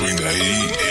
Ainda aí.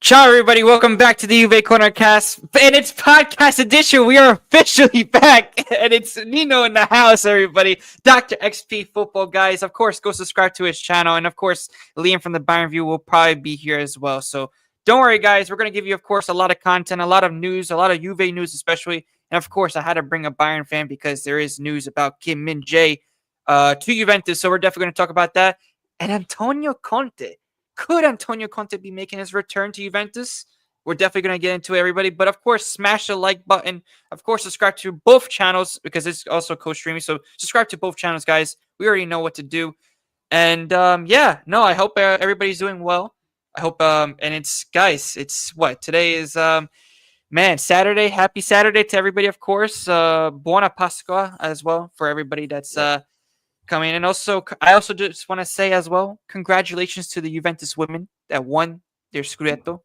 Ciao, everybody. Welcome back to the JuveCorner cast. And it's podcast edition. We are officially back. And it's Nino in the house, everybody. Dr. XP Football, guys. Of course, go subscribe to his channel. And, of course, Liam from the Bayern View will probably be here as well. So don't worry, guys. We're going to give you, of course, a lot of content, a lot of news, a lot of Juve news especially. And, of course, I had to bring a Bayern fan because there is news about Kim Min-jae to Juventus. So we're definitely going to talk about that. And Antonio Conte. Could Antonio Conte be making his return to Juventus? We're definitely going to get into it, everybody. But, of course, smash the like button. Of course, subscribe to both channels because it's also co-streaming. So subscribe to both channels, guys. We already know what to do. And, I hope everybody's doing well. I hope, and it's, guys, it's what? Today is, Saturday. Happy Saturday to everybody, of course. Buona Pasqua as well for everybody that's coming. And also, I also just want to say as well, congratulations to the Juventus women that won their Scudetto.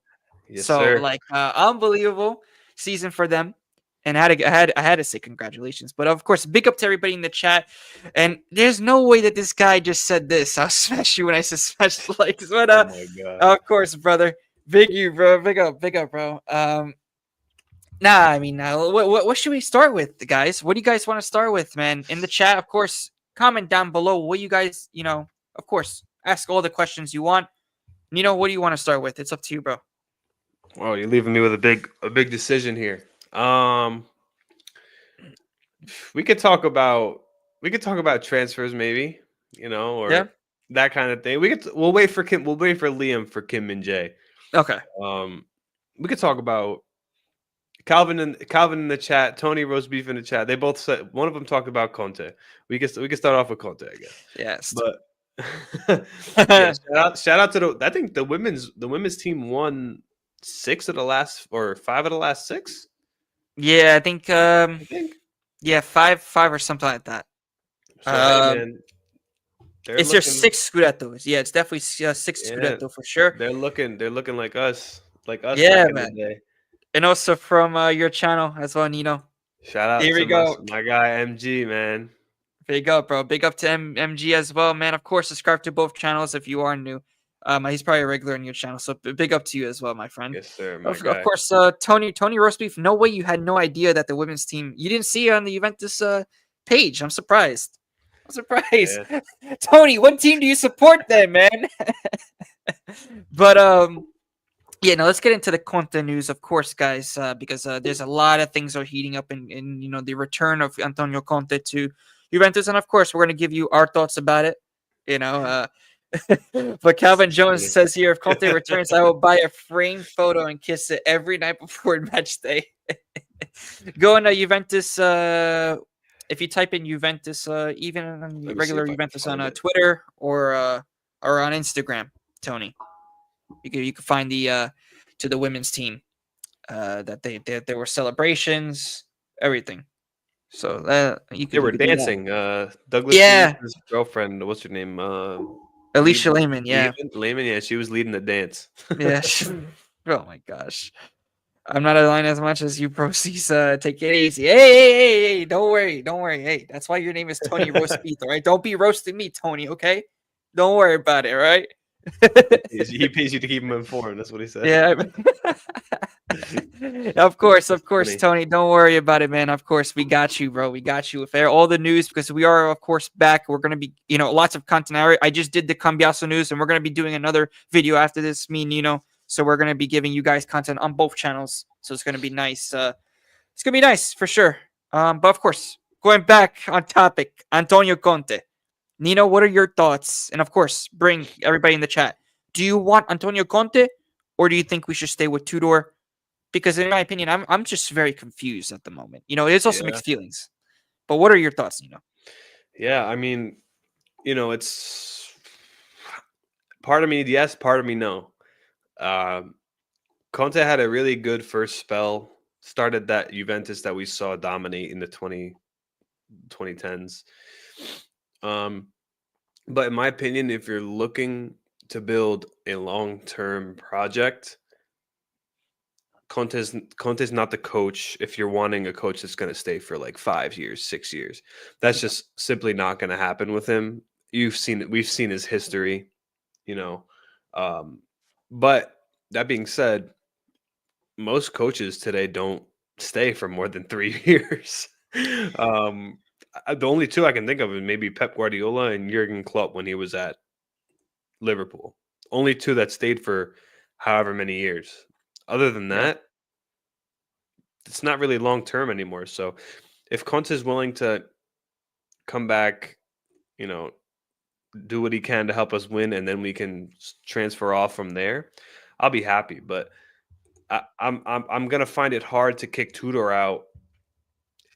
Yes, So, sir. unbelievable season for them. And I had to say congratulations. But of course, big up to everybody in the chat. And there's no way that this guy just said this. I'll smash you when I say smash the likes. But Oh my God. of course, brother. Big you, bro. Big up, bro. What should we start with, guys? What do you guys want to start with, man? In the chat, of course, comment down below what you guys, of course, ask all the questions you want. What do you want to start with? It's up to you, bro. Wow, you're leaving me with a big decision here. We could talk about transfers, maybe, or that kind of thing. We'll wait for Liam for Kim Min-jae. Okay. We could talk about Calvin in the chat, Tony Roast Beef in the chat. They both said, one of them talked about Conte. We could start off with Conte, I guess. Yes. But shout out to I think the women's team won 5 of the last 6. Yeah, I think yeah, five or something like that. So, hey, man, it's their 6th Scudetto. Yeah, it's definitely 6th Scudetto for sure. They're looking like us. Yeah, man. And also from your channel as well, Nino. Shout out to my guy MG, man. Big up, bro. Big up to MG as well, man. Of course, subscribe to both channels if you are new. He's probably a regular on your channel, so big up to you as well, my friend. Yes, sir, my Of guy. course, Tony Roastbeef. No way you had no idea that the women's team. You didn't see it on the Juventus page. I'm surprised. Yeah. Tony, what team do you support then, man? But yeah, now let's get into the Conte news, of course, guys, because there's a lot of things are heating up in the return of Antonio Conte to Juventus, and of course, we're going to give you our thoughts about it. But Calvin Jones says here, if Conte returns, I will buy a framed photo and kiss it every night before match day. Going to Juventus. If you type in Juventus, even on regular Juventus on Twitter or on Instagram, Tony, you can find the to the women's team that there were celebrations, everything. So they were dancing. Douglas, his girlfriend, what's her name? Alicia Lehman, yeah. Lehman, yeah, she was leading the dance. Yeah. Oh my gosh. I'm not aligned as much as you proceeds. Take it easy. Hey, don't worry. Hey, that's why your name is Tony Roastbeef, all right? Don't be roasting me, Tony, okay? Don't worry about it, all right? He pays you to keep him informed. That's what he said. Yeah. Of course, funny. Tony. Don't worry about it, man. Of course, we got you, bro. We got you with all the news because we are, of course, back. We're gonna be, lots of content. I just did the Cambiasso news, and we're gonna be doing another video after this. Me and Nino. So we're gonna be giving you guys content on both channels. So it's gonna be nice. It's gonna be nice for sure. But of course, going back on topic, Antonio Conte. Nino, what are your thoughts? And of course, bring everybody in the chat. Do you want Antonio Conte, or do you think we should stay with Tudor? Because in my opinion, I'm just very confused at the moment. It's also mixed feelings. But what are your thoughts, Nino? Yeah, I mean, it's part of me yes, part of me no. Conte had a really good first spell. Started that Juventus that we saw dominate in the 2010s. But in my opinion, if you're looking to build a long-term project, Conte's not the coach. If you're wanting a coach that's going to stay for like 5 years, 6 years, that's just simply not going to happen with him. We've seen his history, But that being said, most coaches today don't stay for more than 3 years. The only two I can think of is maybe Pep Guardiola and Jurgen Klopp when he was at Liverpool. Only two that stayed for however many years. Other than that, it's not really long term anymore. So if Conte is willing to come back, do what he can to help us win, and then we can transfer off from there, I'll be happy. But I'm gonna find it hard to kick Tudor out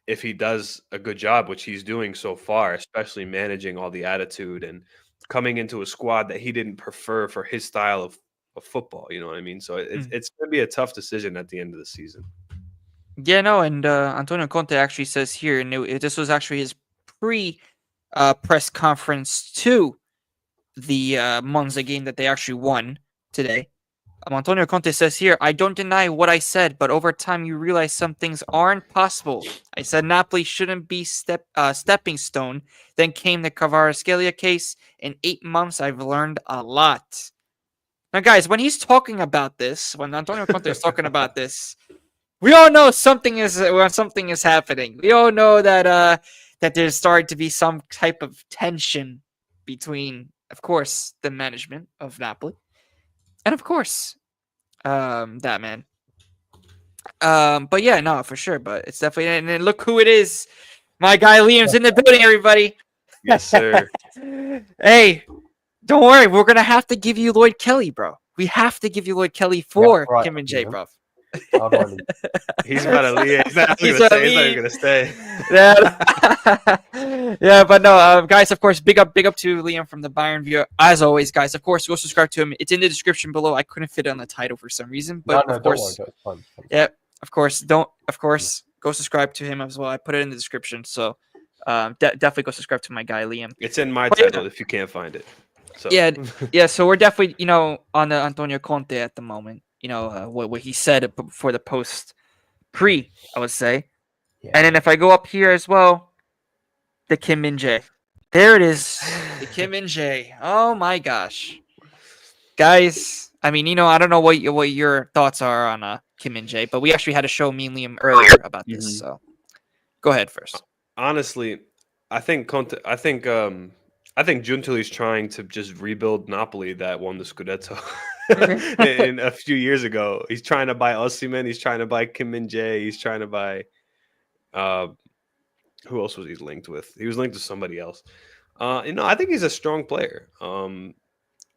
if he does a good job, which he's doing so far, especially managing all the attitude and coming into a squad that he didn't prefer for his style of football. You know what I mean? So it's going to be a tough decision at the end of the season. Yeah, no, and Antonio Conte actually says here, and this was actually his press conference to the Monza game that they actually won today. Antonio Conte says here, I don't deny what I said, but over time you realize some things aren't possible. I said Napoli shouldn't be stepping stone. Then came the Kvaratskhelia case. In 8 months, I've learned a lot. Now, guys, when he's talking about this, when Antonio Conte is talking about this, we all know something is happening. We all know that there's starting to be some type of tension between, of course, the management of Napoli. And of course, that man. But yeah, no, for sure. But it's definitely, and then look who it is. My guy Liam's in the building, everybody. Yes, sir. Hey, don't worry. We're going to have to give you Lloyd Kelly, bro. We have to give you Lloyd Kelly for Kim and Jay, bro. He's about to leave. He's not even going to stay. Yeah, but no, guys, of course, big up to Liam from the Bayern viewer. As always, guys, of course, go subscribe to him. It's in the description below. I couldn't fit it on the title for some reason, but of course, yeah, of course, go subscribe to him as well. I put it in the description, so definitely go subscribe to my guy Liam. It's in my title if you can't find it. So. Yeah. So we're definitely, on the Antonio Conte at the moment. What he said for the pre, I would say. Yeah. And then if I go up here as well, the Kim Min-jae. There it is. The Kim Min-jae. Oh my gosh. guys. I mean, I don't know what your thoughts are on Kim and Jay, but we actually had a show me and Liam earlier about this. Mhm. So go ahead first. Honestly, I think Conte. I think Giuntoli's trying to just rebuild Napoli that won the Scudetto in a few years ago. He's trying to buy Osimhen. He's trying to buy Kim Min Jae. He's trying to buy. Uh, who else was he linked with? He was linked to somebody else. I think he's a strong player.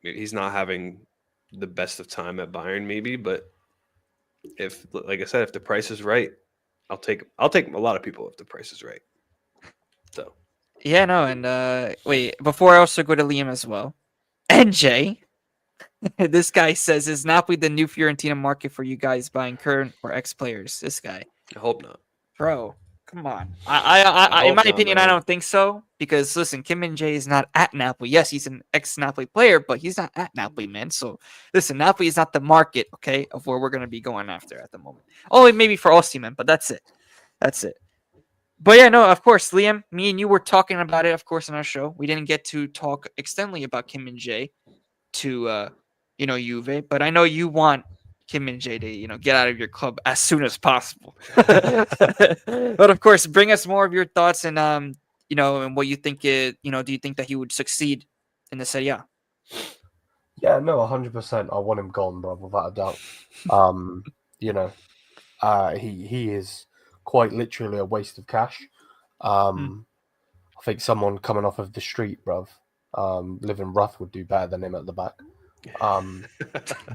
He's not having the best of time at Bayern, maybe, but if, like I said, if the price is right, I'll take a lot of people if the price is right. So Yeah, no, and wait, before I also go to Liam as well, and Jay, this guy says, "Is Napoli the new Fiorentina market for you guys buying current or ex players?" This guy, I hope not. bro, come on. I in hope my not, opinion, I man. don't think so because listen, Kim and Jay is not at Napoli. Yes, he's an ex Napoli player, but he's not at Napoli, man. So listen, Napoli is not the market, okay, of where we're gonna be going after at the moment. Only maybe for Osimhen, but that's it. That's it. But yeah, no, of course, Liam, me and you were talking about it, of course, on our show. We didn't get to talk extensively about Kim and Jay to Juve, but I know you want Kim and Jay to, get out of your club as soon as possible. But of course, bring us more of your thoughts and and what you think do you think that he would succeed in the Serie A? Yeah, no, 100%. I want him gone, bro, without a doubt. You know, he is quite literally a waste of cash. I think someone coming off of the street, bruv, living rough would do better than him at the back.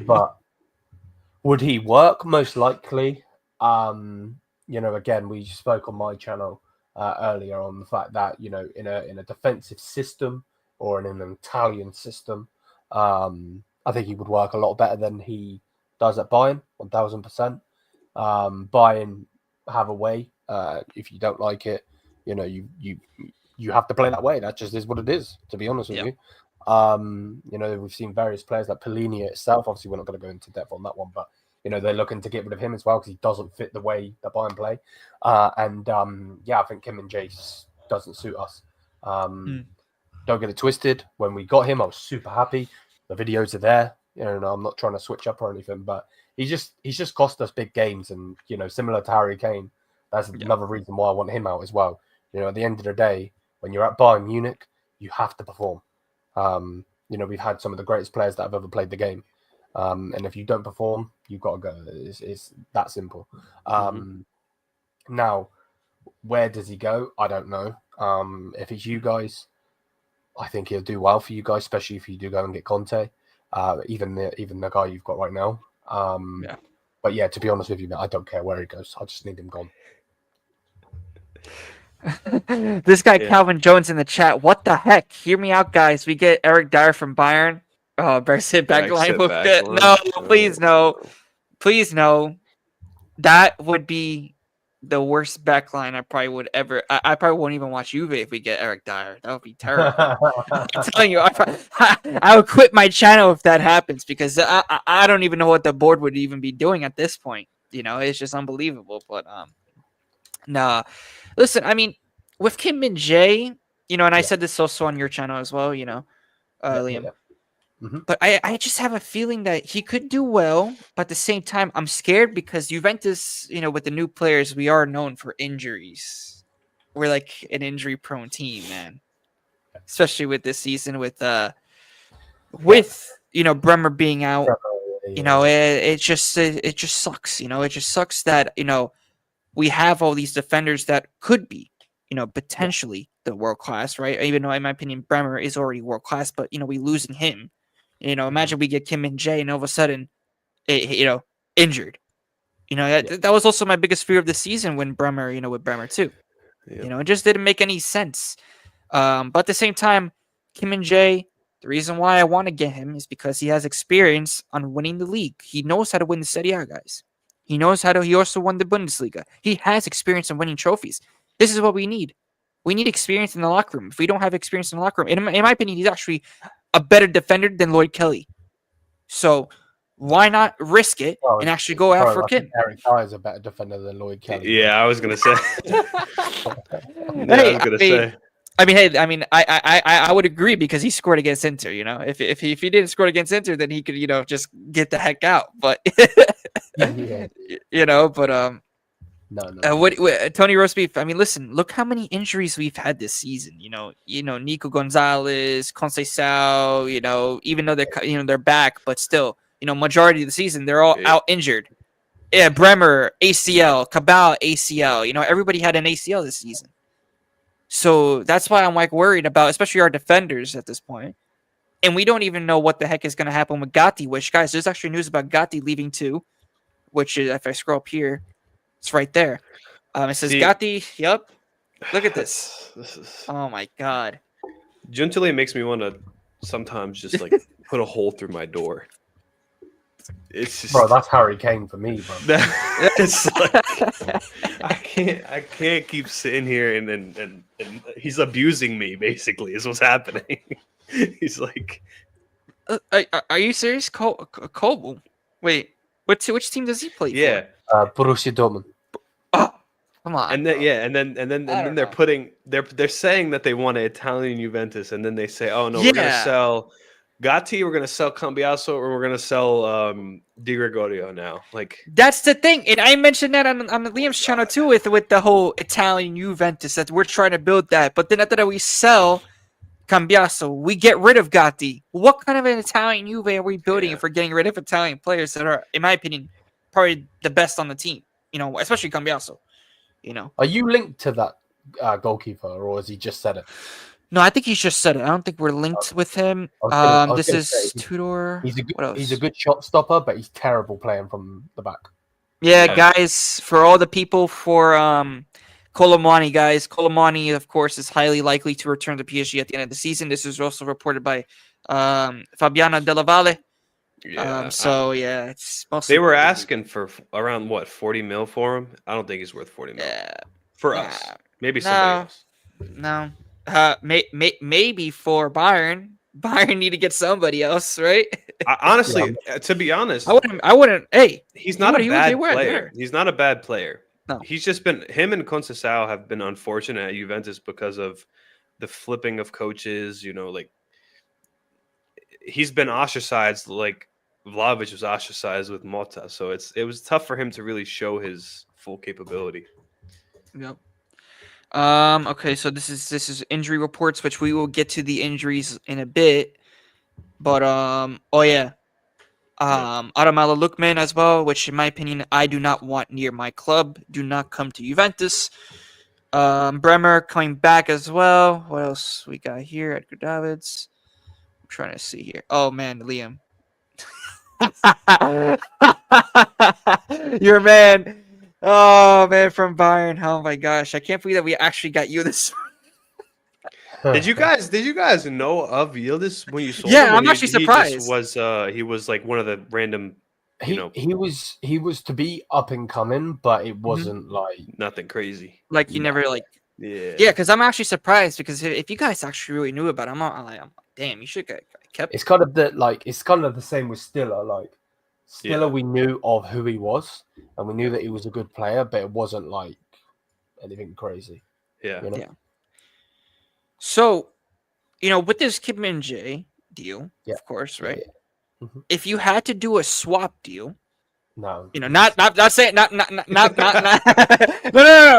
But would he work? Most likely. Again, we spoke on my channel earlier on the fact that in a defensive system or in an Italian system, I think he would work a lot better than he does at Bayern, 1000%. Bayern have a way. If you don't like it, you have to play that way. That just is what it is, to be honest with you. We've seen various players like Pelini itself. Obviously, we're not going to go into depth on that one, but they're looking to get rid of him as well because he doesn't fit the way that Bayern play. I think Kim and Jace doesn't suit us. Don't get it twisted. When we got him, I was super happy. The videos are there. I'm not trying to switch up or anything, but he's just cost us big games, and similar to Harry Kane, that's another reason why I want him out as well. At the end of the day, when you're at Bayern Munich, you have to perform. We've had some of the greatest players that have ever played the game. And if you don't perform, you've got to go. It's that simple. Now, where does he go? I don't know. If it's you guys, I think he'll do well for you guys, especially if you do go and get Conte, even the guy you've got right now. But yeah, to be honest with you, I don't care where he goes. I just need him gone. This guy Calvin Jones in the chat. What the heck? Hear me out, guys. We get Eric Dyer from Bayern. Oh, Brexit backline. No, please no. Please no. That would be the worst backline I probably would ever. I probably won't even watch Juve if we get Eric Dyer. That would be terrible. I'm telling you, I would quit my channel if that happens because I don't even know what the board would even be doing at this point. It's just unbelievable. But nah. Listen, I mean, with Kim Min Jae, and I said this also on your channel as well, Liam. But I just have a feeling that he could do well, but at the same time, I'm scared because Juventus, with the new players, we are known for injuries. We're like an injury-prone team, man. Especially with this season, with Bremer being out. It just sucks. It just sucks that we have all these defenders that could be, potentially the world class, right? Even though, in my opinion, Bremer is already world class, but we losing him. Imagine we get Kim and Jay, and all of a sudden, injured. That was also my biggest fear of the season when Bremer, with Bremer too. It just didn't make any sense. But at the same time, Kim and Jay, the reason why I want to get him is because he has experience on winning the league. He knows how to win the Serie A, guys. He knows how to. He also won the Bundesliga. He has experience in winning trophies. This is what we need. We need experience in the locker room. If we don't have experience in the locker room, in my opinion, he's actually a better defender than Lloyd Kelly. So why not risk it and actually go out for Kim? Eric Dyer is a better defender than Lloyd Kelly. Yeah, I was gonna say. I mean, hey, I mean, I would agree because he scored against Inter. You know, if he didn't score against Inter, then he could just get the heck out. But Yeah. but No. what Tony Roast beef? I mean, listen, look how many injuries we've had this season. Nico Gonzalez, Conceição. Even though they're back, but still, majority of the season they're all out injured. Yeah, Bremer ACL, Cabal ACL. Everybody had an ACL this season. So that's why I'm like worried about, especially our defenders at this point. And we don't even know what the heck is going to happen with Gatti. Which, guys, there's actually news about Gatti leaving too. Which is, if I scroll up here, it's right there. It says Gatti. Yep. Look at this. This is Oh my god. Gentile makes me want to sometimes just like put a hole through my door. It's just, Bro, that's Harry Kane for me, bro. it's like I can't keep sitting here and he's abusing me. Basically, is what's happening. He's like, are you serious, Cole? Wait, which team does he play yeah, for? Borussia Dortmund. Oh, come on. and then they're putting they're saying that they want an Italian Juventus, and then they say, oh no, we're gonna sell Gatti, we're gonna sell Cambiaso, or we're gonna sell Di Gregorio now. Like, that's the thing, and I mentioned that on Liam's channel too, with the whole Italian Juventus, that we're trying to build that. But then after that, we sell Cambiaso, we get rid of Gatti. What kind of an Italian Juve are we building if we're getting rid of Italian players that are, in my opinion, probably the best on the team? Especially Cambiaso. Are you linked to that goalkeeper, or has he just said it? No, I think he's just said it. I don't think we're linked with him. This is Tudor. He's a good shot stopper, but he's terrible playing from the back. Yeah, guys, for all the people for Colomani, guys. Colomani, of course, is highly likely to return to PSG at the end of the season. This is also reported by Fabiana Della Valle. yeah. It's mostly They were asking for around 40 mil for him. I don't think he's worth 40 mil for us. Maybe somebody else. No. Maybe for Bayern. Bayern need to get somebody else, right? Honestly, to be honest, I wouldn't. Hey, he's not a bad player. There. He's not a bad player. No. He's just been, him and Conceição have been unfortunate at Juventus because of the flipping of coaches. Like, he's been ostracized, like Vlahovic was ostracized with Motta. So it was tough for him to really show his full capability. Yep. Okay, so this is injury reports, which we will get to the injuries in a bit. But Adamala Lookman as well, which in my opinion I do not want near my club. Do not come to Juventus. Bremer coming back as well. What else we got here? Edgar Davids. I'm trying to see here. Oh man, Liam. Your man. Oh man, from Bayern. Oh my gosh, I can't believe that we actually got you this. Did you guys know of Yildiz when you saw him? Yeah, I'm actually surprised. He was like one of the random. He was to be up and coming, but it wasn't like nothing crazy. Like you never like. Yeah. Because I'm actually surprised because if you guys actually really knew about him, I'm like, damn, you should get kept. It's kind of the same with Stiller. Like Stiller, we knew of who he was, and we knew that he was a good player, but it wasn't like anything crazy. Yeah. Yeah. So, with this Kim Min-jae deal, of course, right? Yeah. Mm-hmm. If you had to do a swap deal, no, not saying not no,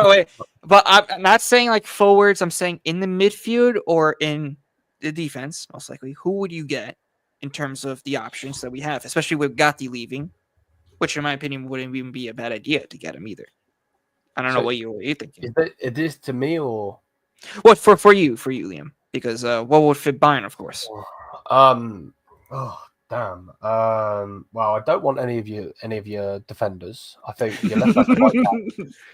wait. But I'm not saying like forwards. I'm saying in the midfield or in the defense, most likely. Who would you get in terms of the options that we have, especially with Gatti leaving, which in my opinion wouldn't even be a bad idea to get him either. I don't know what you're thinking. Is this to me or what for you, Liam? Because what would fit Bayern, of course. Oh damn. Well, I don't want any of your defenders. I think your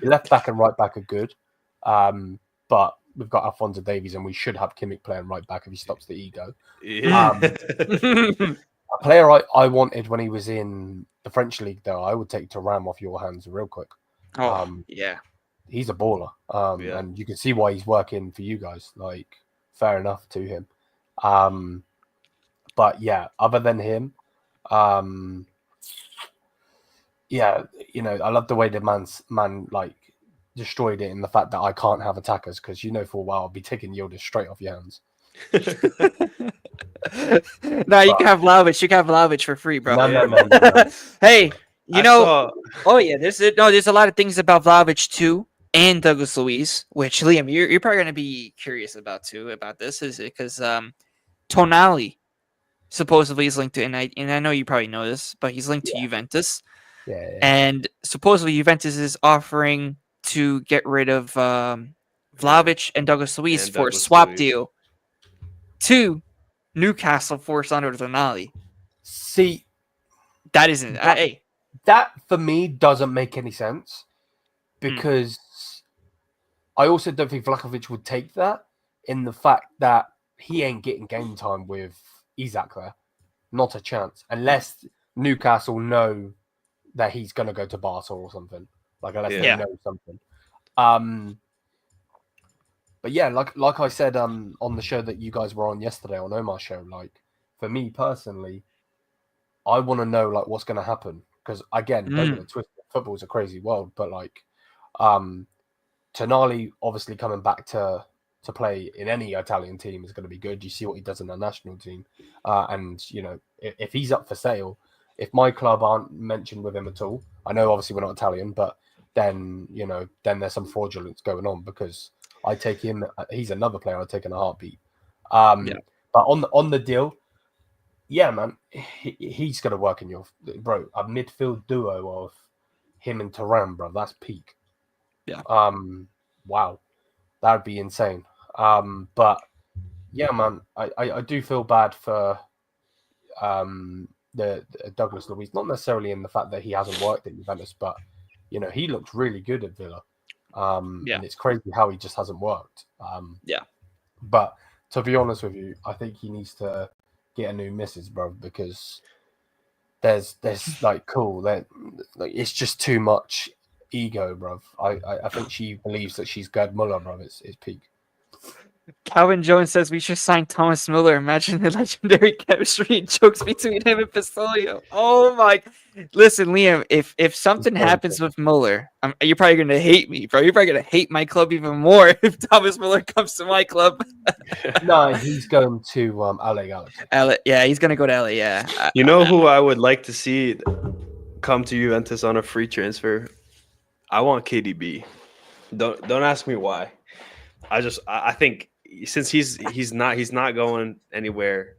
left back and right back are good. But we've got Alphonso Davies, and we should have Kimmich playing right back if he stops the ego. Yeah. A player I wanted when he was in the French league, though, I would take Thuram off your hands real quick. Yeah. He's a baller. And you can see why he's working for you guys. Like, fair enough to him. But yeah, other than him, I love the way the man like destroyed it in the fact that I can't have attackers because you know for a while I'll be taking Yildiz straight off your hands. No, you can have Vlahovic. You can have Vlahovic for free, bro. No. Hey, I saw oh yeah, there's a lot of things about Vlahovic too, and Douglas Luiz, which Liam, you're probably gonna be curious about too about this, is it because Tonali supposedly is linked to, and I know you probably know this, but he's linked to Juventus, Yeah. and supposedly Juventus is offering to get rid of Vlahovic and Douglas Luiz And for a Douglas swap Luiz. deal to Newcastle for Sandro Tonali. See, That isn't. Hey, that for me doesn't make any sense because I also don't think Vlahovic would take that in the fact that he ain't getting game time with Isak there. Not a chance. Unless Newcastle know that he's going to go to Barca or something. Like, unless they know something. But yeah, like I said on the show that you guys were on yesterday, on Omar's show, like, for me personally, I want to know, like, what's going to happen. Because, again, don't get it twisted, football's a crazy world, but, like, Tonali obviously coming back to play in any Italian team is going to be good. You see what he does in the national team. And, you know, if he's up for sale, if my club aren't mentioned with him at all, I know obviously we're not Italian, but then, you know, then there's some fraudulence going on because I take him, he's another player I'd take in a heartbeat. But on the deal, yeah, man, he's going to work in your, bro, a midfield duo of him and Thuram, bro, that's peak. Yeah. Wow. That would be insane. But yeah, man, I do feel bad for the Douglas Luiz, not necessarily in the fact that he hasn't worked at Juventus, but you know, he looked really good at Villa. And it's crazy how he just hasn't worked. But to be honest with you, I think he needs to get a new missus, bro, because there's like it's just too much ego, bro. I think she believes that she's Gerd Muller, bro. It's peak. Calvin Jones says we should sign Thomas Muller. Imagine the legendary chemistry and jokes between him and Pasolio. Oh my! Listen, Liam, if something happens with Muller, you're probably gonna hate me, bro. You're probably gonna hate my club even more if Thomas Muller comes to my club. No, he's going to LA Galaxy. Yeah, he's gonna go to LA. Yeah. You know who I would like to see come to Juventus on a free transfer? I want KDB. Don't ask me why. I think since he's not going anywhere.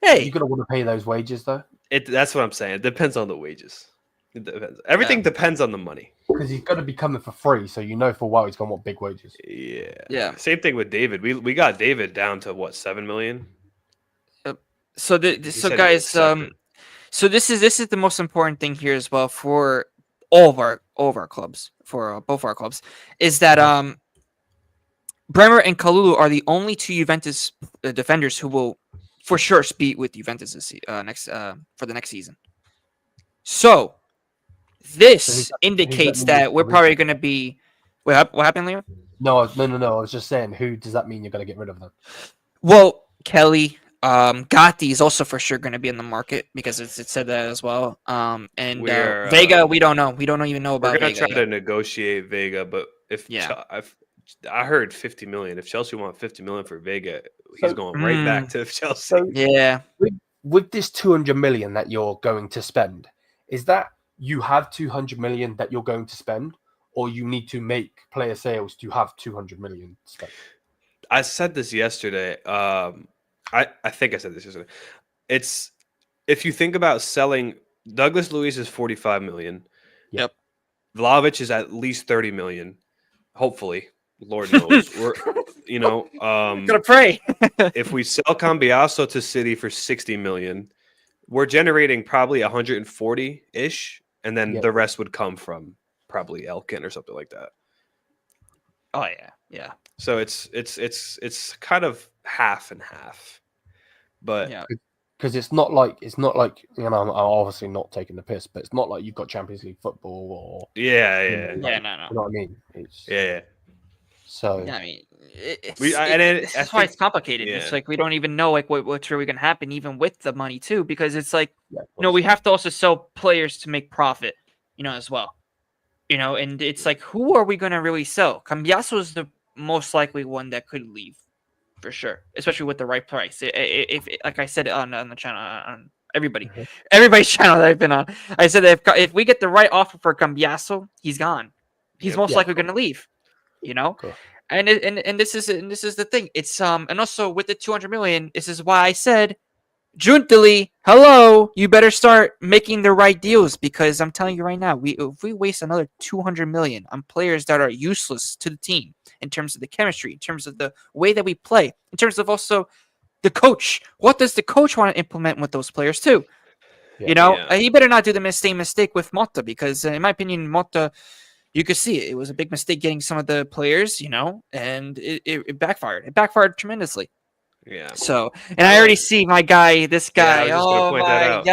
Hey, you're gonna want to pay those wages though. That's what I'm saying. It depends on the wages. It depends. Everything depends on the money. Because he's gonna be coming for free, so you know for a while he's gonna want big wages. Yeah. Same thing with David. We got David down to what, 7 million. So guys, so this is the most important thing here as well for all of our clubs, for both our clubs, is that Bremer and Kalulu are the only two Juventus defenders who will for sure speak with Juventus for the next season. So this indicates that we're probably going to be. What happened, Liam? No. I was just saying, who does that mean you're going to get rid of them? Well, Kelly, Gatti is also for sure going to be in the market because it said that as well. And Vega, we don't know. We don't even know about. We're going to try to negotiate Vega, but I heard 50 million. If Chelsea want 50 million for Vega, he's going right back to Chelsea. Yeah. With this 200 million that you're going to spend, is that you have 200 million that you're going to spend, or you need to make player sales to have 200 million spent? I said this yesterday. I think I said this yesterday. It's if you think about selling, Douglas Luiz is 45 million. Yep. Vlahovic is at least 30 million. Hopefully. Lord knows. We're gonna pray. If we sell Cambiaso to City for 60 million, we're generating probably 140-ish, and then the rest would come from probably Elkin or something like that. Oh yeah. So it's kind of half and half. But because it's not like I'm obviously not taking the piss, but it's not like you've got Champions League football or no. You know what I mean? So I mean, that's why it's complicated. It's like we don't even know like what's really going to happen, even with the money too, because it's like we have to also sell players to make profit, as well. And it's like, who are we going to really sell? Cambiaso is the most likely one that could leave for sure, especially with the right price. If like I said on the channel, on everybody's channel that I've been on, I said that if we get the right offer for Cambiaso, he's gone. He's Yep. most Yeah. likely going to leave. Cool. And this is the thing. It's and also with the 200 million, this is why I said, Juntili, hello, you better start making the right deals, because I'm telling you right now, if we waste another 200 million on players that are useless to the team in terms of the chemistry, in terms of the way that we play, in terms of also the coach, what does the coach want to implement with those players too? Yeah. He better not do the same mistake with Motta, because in my opinion, Motta, you could see it. It was a big mistake getting some of the players, and it backfired. It backfired tremendously. Yeah. So, and I already see my guy, this guy. Yeah, I was just gonna Oh point that my out.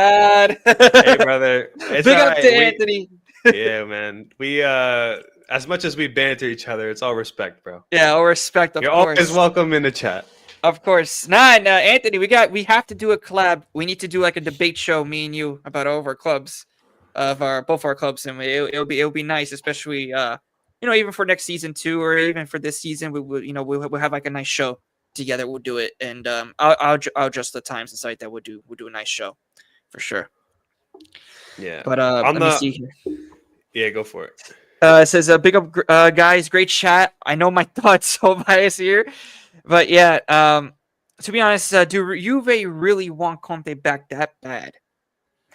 god! Hey, brother. It's Big up alright. to Anthony. Yeah, man. We as much as we banter each other, it's all respect, bro. Yeah, all respect, of You're course. always welcome in the chat. Of course. Nah, Anthony, we have to do a collab. We need to do like a debate show, me and you, about all of our clubs, both our clubs, and it'll be nice, especially even for next season too, or even for this season. We'll have like a nice show together. We'll do it, and I'll adjust the times and site that we'll do a nice show for sure. Yeah. But let me see here. Yeah, go for it. It says big up guys, great chat. I know my thoughts so biased here, but yeah. To be honest, do Juve really want Conte back that bad?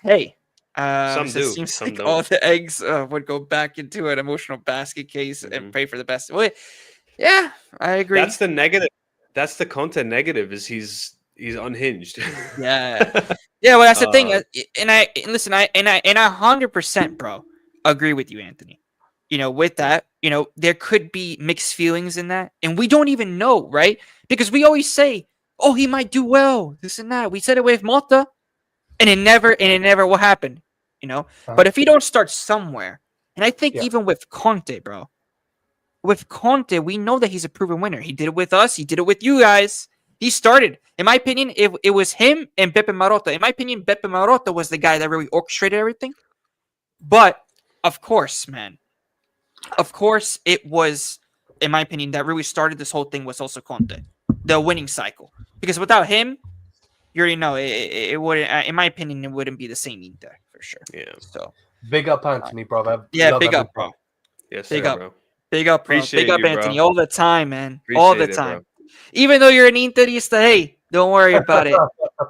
Hey, Some it do, seems some like don't. all the eggs would go back into an emotional basket case and Mhm. pray for the best. Well, yeah, I agree. That's the negative. That's the Conte negative, is he's unhinged. Yeah. Yeah, well, that's the thing, Uh, and listen, I 100%, bro, agree with you, Anthony. With that, there could be mixed feelings in that, and we don't even know, right? Because we always say, "Oh, he might do well," this and that. We said it with Motta, and it never will happen, But if he don't start somewhere, and I think Yeah. even with Conte, bro, with Conte, we know that he's a proven winner. He did it with us. He did it with you guys. He started. In my opinion, it was him and Beppe Marotta. In my opinion, Beppe Marotta was the guy that really orchestrated everything. But, of course, man. Of course, it was, in my opinion, that really started this whole thing was also Conte. The winning cycle. Because without him, you already know, it wouldn't, in my opinion, it wouldn't be the same Inter, for sure. yeah. So, Big up, Anthony, brother. yeah, Love big up, everyone. bro. Yes, Big sir, up. bro. Big up, bro. Appreciate Big up, you, bro. Anthony, all the time, man. All the Appreciate it, time. bro. Even though you're an Interista, hey, don't worry about it.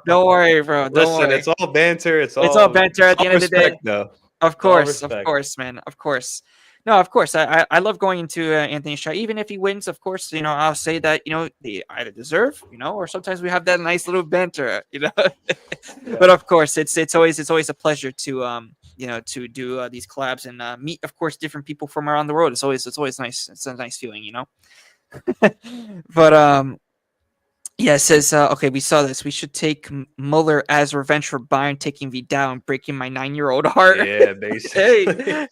Don't worry, bro. Don't Listen, worry. it's all banter. It's all banter at the end of the day. respect, though. Of course, respect. man. Of course. No, of course. I love going into Anthony's shot. Even if he wins, of course, I'll say that, they either deserve, or sometimes we have that nice little banter, But of course, it's always a pleasure to to do these collabs and meet, of course, different people from around the world. It's always nice. It's a nice feeling, But yeah, it says, okay, we saw this. We should take Muller as revenge for Bayern taking Vidal and breaking my 9-year-old heart. Yeah, basically.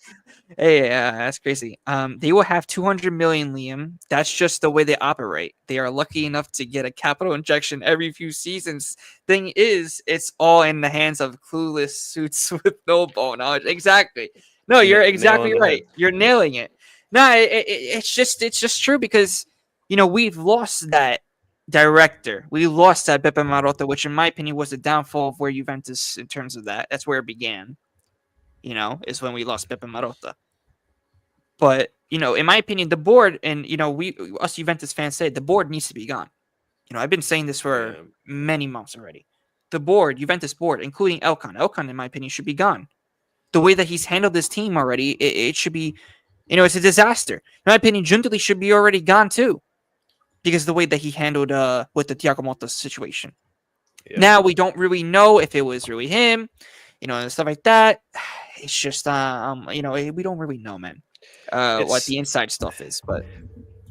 Hey, that's crazy. They will have 200 million, Liam. That's just the way they operate. They are lucky enough to get a capital injection every few seasons. Thing is, it's all in the hands of clueless suits with no ball knowledge. Exactly. No, you're exactly right. You're nailing it. No, it's just true because we've lost that director. We lost that Beppe Marotta, which in my opinion was the downfall of where Juventus in terms of that. That's where it began. Is when we lost Beppe Marotta. But, in my opinion, the board and, us Juventus fans say the board needs to be gone. I've been saying this for many months already. The board, Juventus board, including Elkan, in my opinion, should be gone. The way that he's handled this team already, it should be, it's a disaster. In my opinion, Juntili should be already gone too. Because the way that he handled with the Thiago Motta situation. Yeah. Now we don't really know if it was really him, and stuff like that. It's just we don't really know, man, what the inside stuff is. But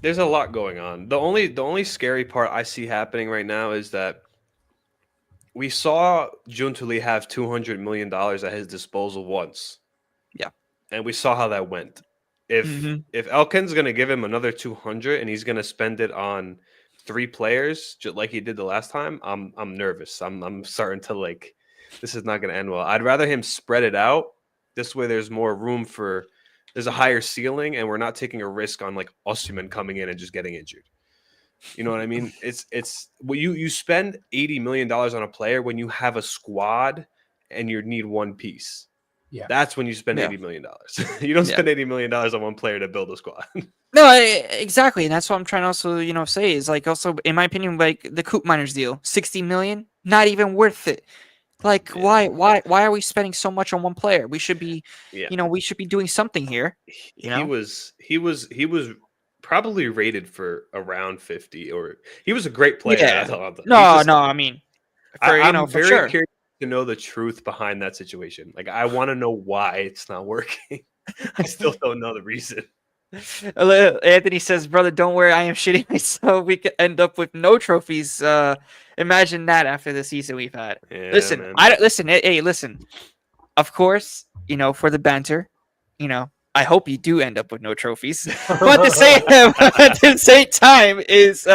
there's a lot going on. The only scary part I see happening right now is that we saw Juntili have $200 million at his disposal once. Yeah, and we saw how that went. If Elkan's gonna give him another 200 and he's gonna spend it on 3 players, just like he did the last time, I'm nervous. I'm starting to this is not gonna end well. I'd rather him spread it out. This way, there's more room for there's a higher ceiling, and we're not taking a risk on like Osimhen coming in and just getting injured. You know what I mean? It's well, you spend $80 million on a player when you have a squad and you need one piece. Yeah. That's when you spend $80 million. You don't spend $80 million on one player to build a squad. No, exactly, and that's what I'm trying to also say is like also in my opinion like the Coop Miners deal, 60 million, not even worth it. Like why are we spending so much on one player? We should be we should be doing something here. He was probably rated for around 50, or he was a great player. Yeah. I mean, I'm for very sure. curious to know the truth behind that situation. Like, I want to know why it's not working. I still don't know the reason. Anthony says, "Brother, don't worry. I am shitting myself. We could end up with no trophies. Imagine that after the season we've had." Yeah, listen, man. listen. Of course, for the banter, I hope you do end up with no trophies. But at the same time is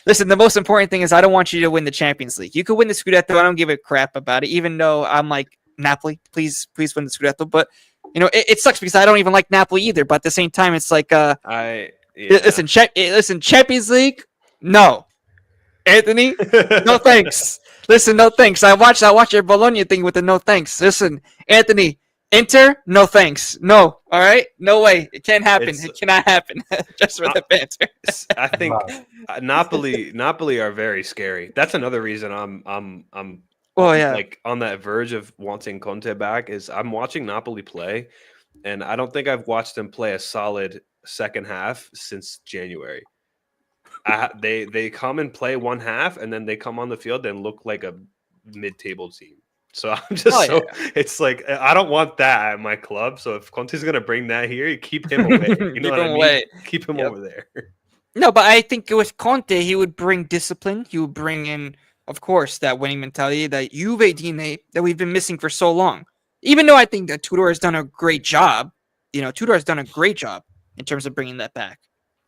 listen, the most important thing is I don't want you to win the Champions League. You could win the Scudetto. I don't give a crap about it, even though I'm like, Napoli, please win the Scudetto. But it sucks because I don't even like Napoli either. But at the same time, it's like listen, Champions League, no. Anthony, no thanks. Listen, no thanks. I watch your Bologna thing with the no thanks. Listen, Anthony, Inter, no thanks. No, all right, no way. It can't happen. It cannot happen. Just for the banter. I think Napoli are very scary. That's another reason I'm like on that verge of wanting Conte back. Is I'm watching Napoli play, and I don't think I've watched them play a solid second half since January. They come and play one half, and then they come on the field and look like a mid-table team. So I'm just it's like I don't want that at my club. So if Conte's gonna bring that here, you keep him away. You know what I mean? Keep him over there. No, but I think with Conte, he would bring discipline. He would bring in, of course, that winning mentality, that Juve DNA that we've been missing for so long. Even though I think that Tudor has done a great job, Tudor has done a great job in terms of bringing that back.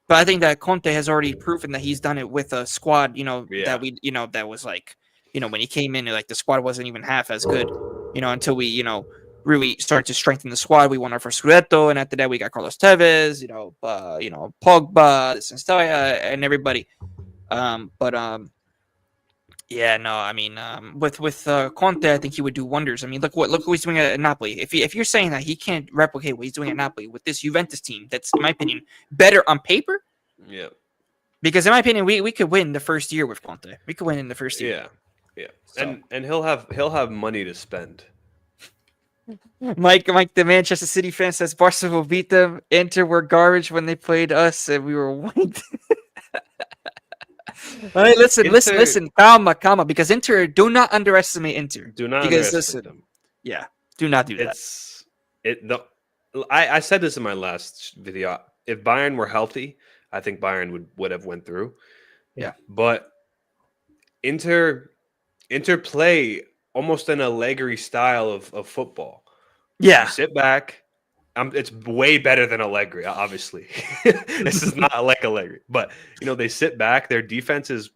But I think that Conte has already proven that he's done it with a squad, that we, that was like, when he came in, like the squad wasn't even half as good, until we, really started to strengthen the squad. We won our first Scudetto, and after that we got Carlos Tevez, Pogba, this and stuff, and everybody. Yeah, no, I mean, with Conte, I think he would do wonders. I mean, look what he's doing at Napoli. If you're saying that he can't replicate what he's doing at Napoli with this Juventus team, that's in my opinion better on paper. Yeah. Because in my opinion, we could win the first year with Conte. We could win in the first year. Yeah. So. And he'll have money to spend. Mike, the Manchester City fan says Barca will beat them. Inter were garbage when they played us, and we were white. All right, listen. Calma. Because Inter, do not underestimate Inter. Do not underestimate them. Yeah, do not do that. I said this in my last video. If Bayern were healthy, I think Bayern would have went through. Yeah, but Inter play almost an Allegri style of football. Yeah, you sit back. It's way better than Allegri, obviously. This is not like Allegri. But, they sit back. Their defense is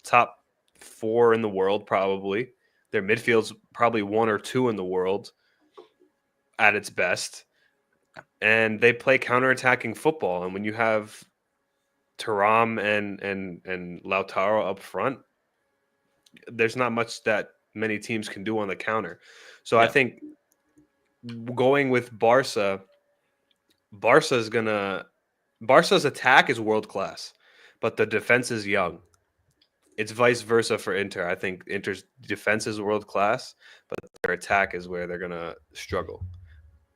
top 4 in the world, probably. Their midfield's probably 1 or 2 in the world at its best. And they play counterattacking football. And when you have Thuram and Lautaro up front, there's not much that many teams can do on the counter. So I think going with Barca's attack is world class, but the defense is young. It's vice versa for Inter. I think Inter's defense is world class, but their attack is where they're gonna struggle.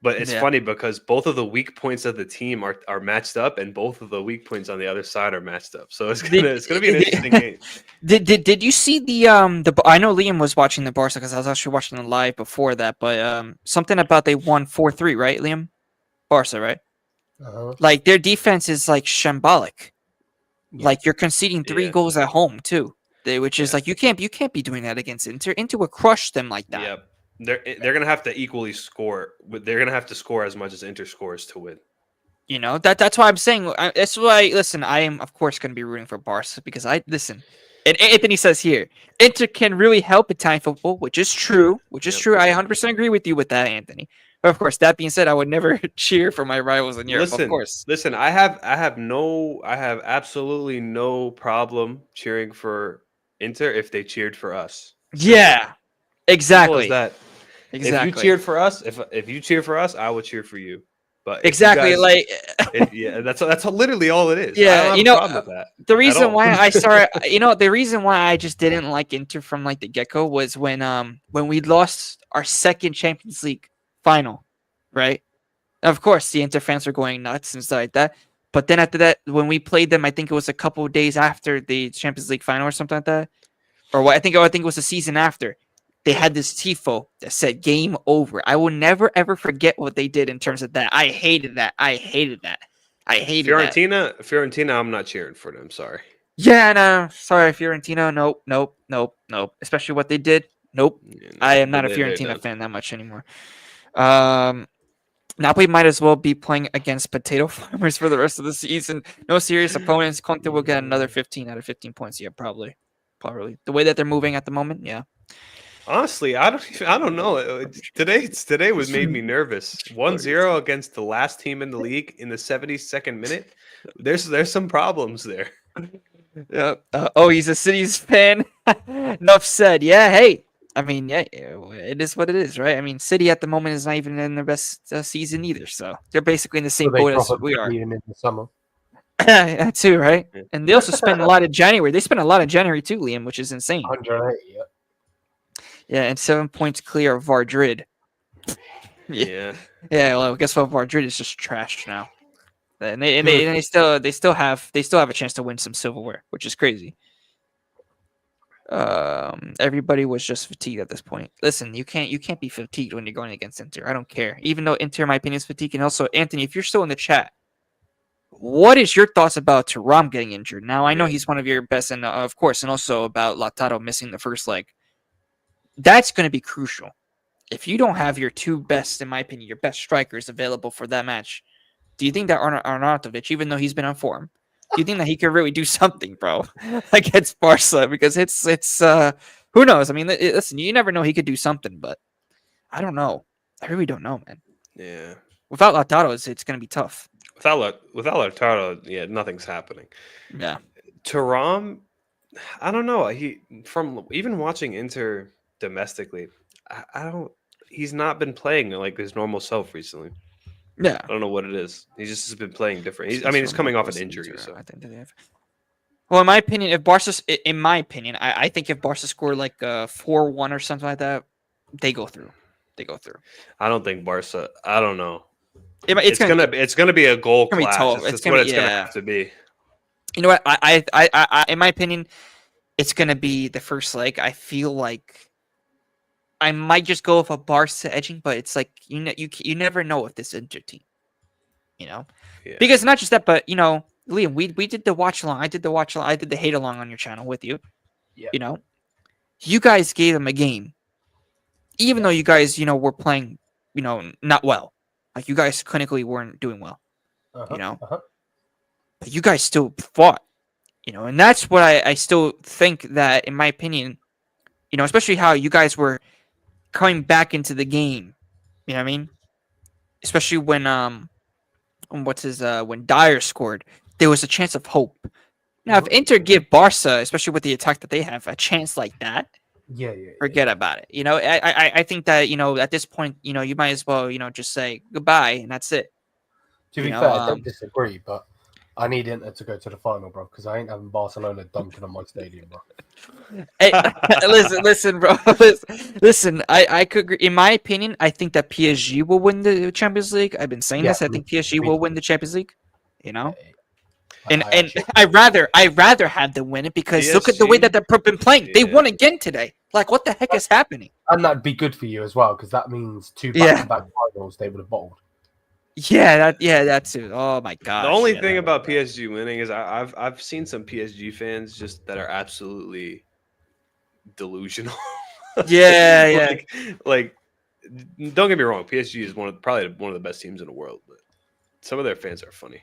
But it's funny because both of the weak points of the team are matched up, and both of the weak points on the other side are matched up. So it's gonna be an interesting game. Did you see the I know Liam was watching the Barca because I was actually watching them live before that, but something about they won 4-3, right, Liam? Barca, right? Uh-huh. Like their defense is like shambolic. Yeah. Like you're conceding 3 goals at home too, which is like you can't be doing that against Inter. Inter would crush them like that. Yep. They're gonna have to equally score. They're gonna have to score as much as Inter scores to win. That's why I'm saying. That's why. Listen, I am of course gonna be rooting for Barca because I listen. And Anthony says here, Inter can really help Italian football, which is true. I 100% agree with you with that, Anthony. But of course, that being said, I would never cheer for my rivals in Europe. Of course. Listen. I have absolutely no problem cheering for Inter if they cheered for us. Yeah, Simple as exactly. that. If you Exactly. cheered for us, if you cheer for us, I would cheer for you. But if Exactly. you guys, Like, yeah, that's literally all it is. I yeah, don't have you a know, problem with that. the at reason all. why I started, the reason why I just didn't like Inter from like the get-go was when we lost our second Champions League final, right? Of course, the Inter fans were going nuts and stuff like that. But then after that, when we played them, I think it was a couple of days after the Champions League final or something like that, or what? I think it was the season after. They had this tifo that said "Game over." I will never ever forget what they did in terms of that. I hated that. I hated that. I hated that. Fiorentina, I'm not cheering for them. Sorry. Yeah, no, sorry, Fiorentina. Nope, nope, nope, nope. Especially what they did. Nope. Yeah, I am no, not a they're Fiorentina done. fan that much anymore. Napoli might as well be playing against potato farmers for the rest of the season. No serious opponents. Conte will get another 15 out of 15 points. Yeah, probably. The way that they're moving at the moment, yeah. Honestly, I don't know. Today was made me nervous. 1-0 against the last team in the league in the 72nd minute. There's some problems there. Yeah. He's a City's fan. Enough said. Yeah. Hey. I mean, yeah, it is what it is, right? I mean, City at the moment is not even in their best season either, so they're basically in the same So they boat as drop a we are. million in the summer. That too, right? Yeah. And they also spend a lot of January. They spend a lot of January too, Liam, which is insane. 180. Yeah. Yeah, and 7 points clear of Vardrid. Yeah. Yeah, well, guess what? Vardrid is just trash now, and they still have a chance to win some silverware, which is crazy. Everybody was just fatigued at this point. Listen, you can't be fatigued when you're going against Inter. I don't care. Even though Inter, in my opinion, is fatigued. And also, Anthony, if you're still in the chat, what is your thoughts about Thuram getting injured? Now, I know he's one of your best, and of course, and also about Lautaro missing the first leg. That's going to be crucial. If you don't have your two best, in my opinion, your best strikers available for that match, do you think that Arnautovic, even though he's been on form, do you think that he could really do something, bro, against Barca? Because it's who knows? I mean, listen, you never know. He could do something, but I don't know. I really don't know, man. Yeah. Without Lautaro, it's going to be tough. Without Lautaro, yeah, nothing's happening. Yeah. Thuram, I don't know. From even watching Inter domestically, I don't. He's not been playing like his normal self recently. Yeah. I don't know what it is. He just has been playing different. He's coming off an injury. So I think they have. Well, in my opinion, I think if Barca score like 4-1 or something like that, they go through. I don't think Barca. I don't know. It's gonna be a goal gonna be clash. tough. That's It's gonna what be- it's gonna yeah. have to be. You know what? I in my opinion, it's gonna be the first leg. I feel like I might just go with a Barca edging, but it's like you never know with this Inter team, you know, Yeah. because not just that, but you know, Liam, we did the watch along. I did the watch along. I did the hate along on your channel with you. Yeah. You know, you guys gave them a game, even though you guys were playing not well. Like you guys clinically weren't doing well. Uh-huh. You know, Uh-huh. but you guys still fought. You know, and that's what I still think that, in my opinion, especially how you guys were coming back into the game. You know what I mean? Especially when when Dyer scored, there was a chance of hope. Now, if Inter give Barca, especially with the attack that they have, a chance like that, Yeah. forget about it. I think that at this point, you might as well just say goodbye and that's it. To be fair, I don't disagree, but I need Inter to go to the final, bro, because I ain't having Barcelona dunking on my stadium, bro. Hey, listen, bro. Listen. I could agree. In my opinion, I think that PSG will win the Champions League. I've been saying this. I think PSG will win the Champions League. You know, and I'd rather have them win it because look at the way that they've been playing. They won again today. Like, what the heck is happening? And that'd be good for you as well, because that means 2 back-to-back finals they would have bottled. Yeah, that too. Oh my god. The only thing about PSG winning is I've seen some PSG fans just that are absolutely delusional. Yeah. Like, don't get me wrong, PSG is probably one of the best teams in the world, but some of their fans are funny.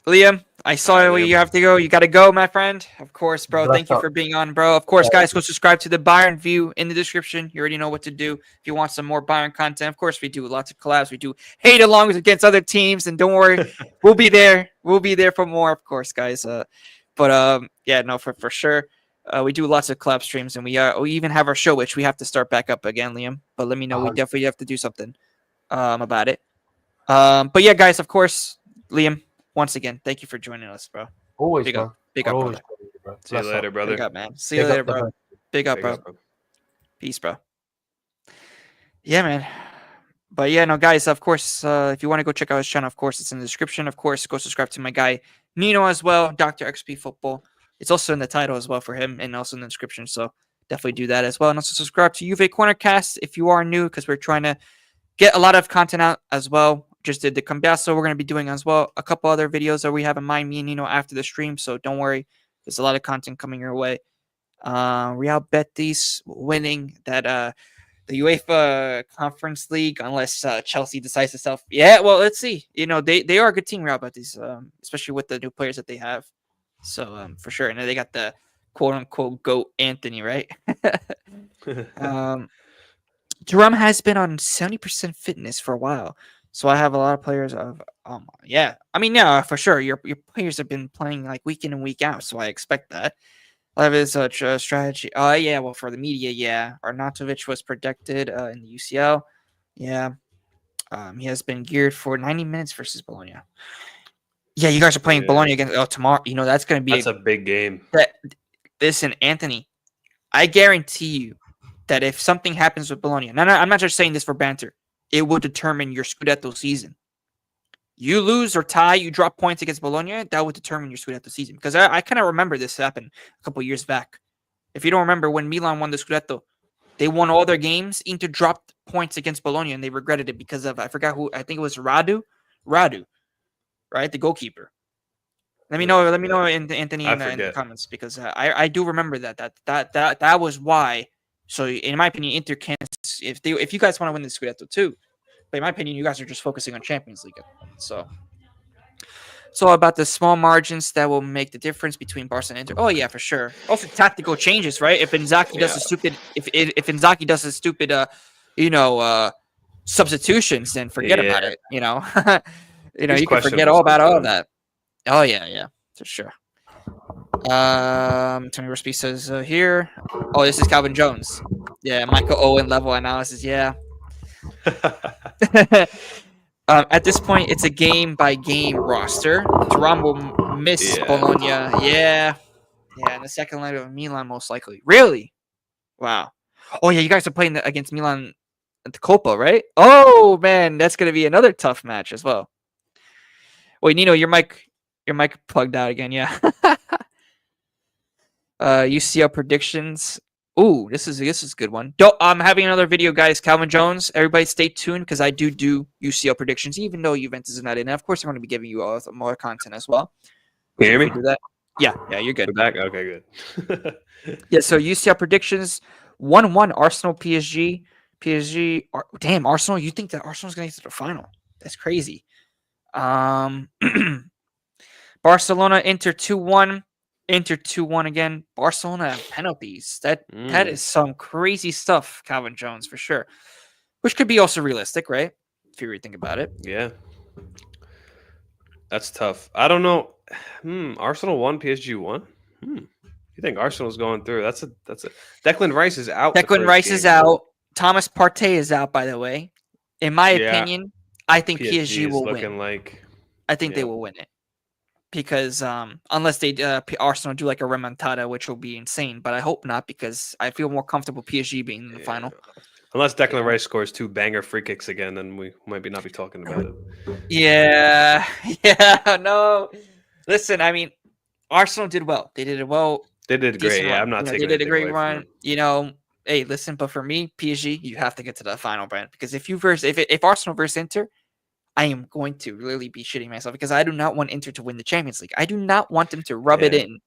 Liam, I saw where you have to go. You got to go, my friend. Of course, bro. Bless Thank you up. for being on, bro. Of course, guys, go subscribe to the Bayern View in the description. You already know what to do. If you want some more Bayern content, of course, we do lots of collabs. We do hate alongs against other teams, and don't worry, we'll be there. We'll be there for more, of course, guys. Yeah, no, for sure. We do lots of collab streams, and we even have our show, which we have to start back up again, Liam. But let me know. We definitely have to do something about it. But yeah, guys, of course, Liam, once again, thank you for joining us, bro. Always, Big man. up, big up, Always, brother. bro. See you Bless later, up. brother. Big up, man. See you Big later, up the bro. host. Big up, Big bro. up, bro. Peace, bro. Yeah, man. But yeah, no, guys, of course, if you want to go check out his channel, of course, it's in the description. Of course, go subscribe to my guy, Nino, as well, Dr. XP Football. It's also in the title as well for him and also in the description. So definitely do that as well. And also subscribe to JuveCorner Cast if you are new, because we're trying to get a lot of content out as well. Just did the Cambiaso we're going to be doing as well. A couple other videos that we have in mind, me and Nino, after the stream. So don't worry. There's a lot of content coming your way. Real Betis winning that the UEFA Conference League, unless Chelsea decides to self. Yeah, well, let's see. You know, they are a good team, Real Betis, especially with the new players that they have. So for sure. And they got the quote unquote GOAT Anthony, right? Jerome has been on 70% fitness for a while. So I have a lot of players of yeah. I mean, yeah, for sure. Your players have been playing like week in and week out, so I expect that. I have his strategy. Yeah, well, for the media, yeah. Arnautovic was protected in the UCL. Yeah. He has been geared for 90 minutes versus Bologna. Yeah, you guys are playing Bologna against tomorrow. You know, that's going to be a big game. Listen, Anthony, I guarantee you that if something happens with Bologna, no, I'm not just saying this for banter, it will determine your Scudetto season. You lose or tie, you drop points against Bologna, that would determine your Scudetto season. Because I kind of remember this happened a couple years back. If you don't remember, when Milan won the Scudetto, they won all their games. Inter dropped points against Bologna, and they regretted it because of, I forgot who, I think it was Radu, right? The goalkeeper. Let me know, Anthony, in the comments, because I do remember that was why. So in my opinion, Inter can, if you guys want to win the Scudetto too, but in my opinion, you guys are just focusing on Champions League. So it's all about the small margins that will make the difference between Barca and Inter. Oh yeah, for sure. Also tactical changes, right? If Inzaghi does a stupid, if Inzaghi does a stupid, substitutions, then forget about it. You know, you can forget all about all of that. Oh yeah, for sure. Tony Rusby says here. Oh, this is Calvin Jones. Yeah, Michael Owen level analysis. Yeah. At this point, it's a game-by-game roster. Thuram will miss Bologna. Yeah. In the second leg of Milan, most likely. Really? Wow. Oh, yeah, you guys are playing against Milan at the Copa, right? Oh, man, that's going to be another tough match as well. Wait, Nino, your mic plugged out again, yeah. UCL predictions. Ooh, this is a good one. I'm having another video, guys. Calvin Jones. Everybody stay tuned because I do UCL predictions, even though Juventus is not in. And of course, I'm going to be giving you all more content as well. Can you hear me? Do that? Yeah, you're good. We're back? Okay, good. Yeah, so UCL predictions. 1-1 Arsenal PSG. Damn, Arsenal. You think that Arsenal's going to get to the final? That's crazy. Barcelona Inter 2-1. Inter 2-1 again. Barcelona have penalties. That is some crazy stuff, Calvin Jones, for sure. Which could be also realistic, right? If you really think about it. Yeah. That's tough. I don't know. Arsenal 1, PSG 1. You think Arsenal's going through? That's a Declan Rice is out. Declan Rice is out. Thomas Partey is out, by the way. In my opinion, I think PSG will win. I think they will win it. Because unless they Arsenal do like a remontada, which will be insane, but I hope not, because I feel more comfortable PSG being in the final. Unless Declan Rice scores 2 banger free kicks again, then we might not be talking about it. Yeah, no. Listen, I mean, Arsenal did well. They did it well. They did great. Yeah, I'm not taking it. They did a great run. Hey, listen, but for me, PSG, you have to get to the final, Brand, because if Arsenal versus Inter, I am going to really be shitting myself, because I do not want Inter to win the Champions League. I do not want them to rub it in,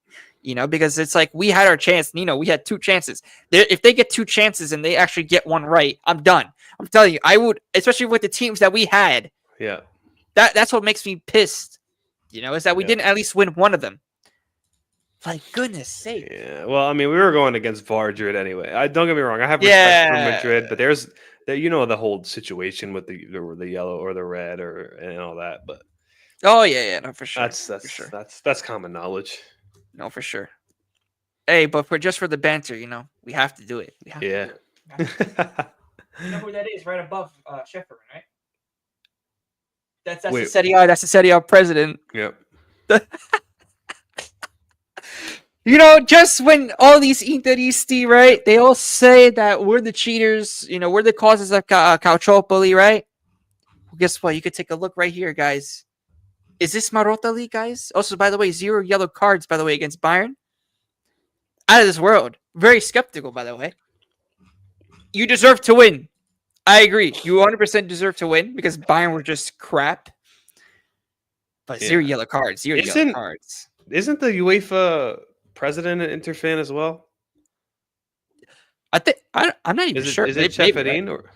because it's like we had our chance. We had 2 chances. If they get 2 chances and they actually get one right, I'm done. I'm telling you, I would, especially with the teams that we had. Yeah. That's what makes me pissed is that we didn't at least win one of them. Like, goodness sake. Yeah. Well, I mean, we were going against Madrid anyway. Don't get me wrong. I have respect for Madrid, but there's the whole situation with the yellow or the red and all that. But oh yeah, no, for sure. That's common knowledge. No, for sure. Hey, but for the banter, we have to do it. Yeah. You know who that is? Right above Sheffer, right? That's the Serie A. That's the Serie A president. Yep. Just when all these Interisti, right? They all say that we're the cheaters. We're the causes of Calciopoli, right? Well, guess what? You could take a look right here, guys. Is this Marotali, guys? Also, by the way, 0 yellow cards, by the way, against Bayern. Out of this world. Very skeptical, by the way. You deserve to win. I agree. You 100% deserve to win because Bayern were just crap. But 0 yellow cards. 0 yellow cards. Isn't the UEFA president an Inter fan as well? I'm not even sure. Is it Ceferin or?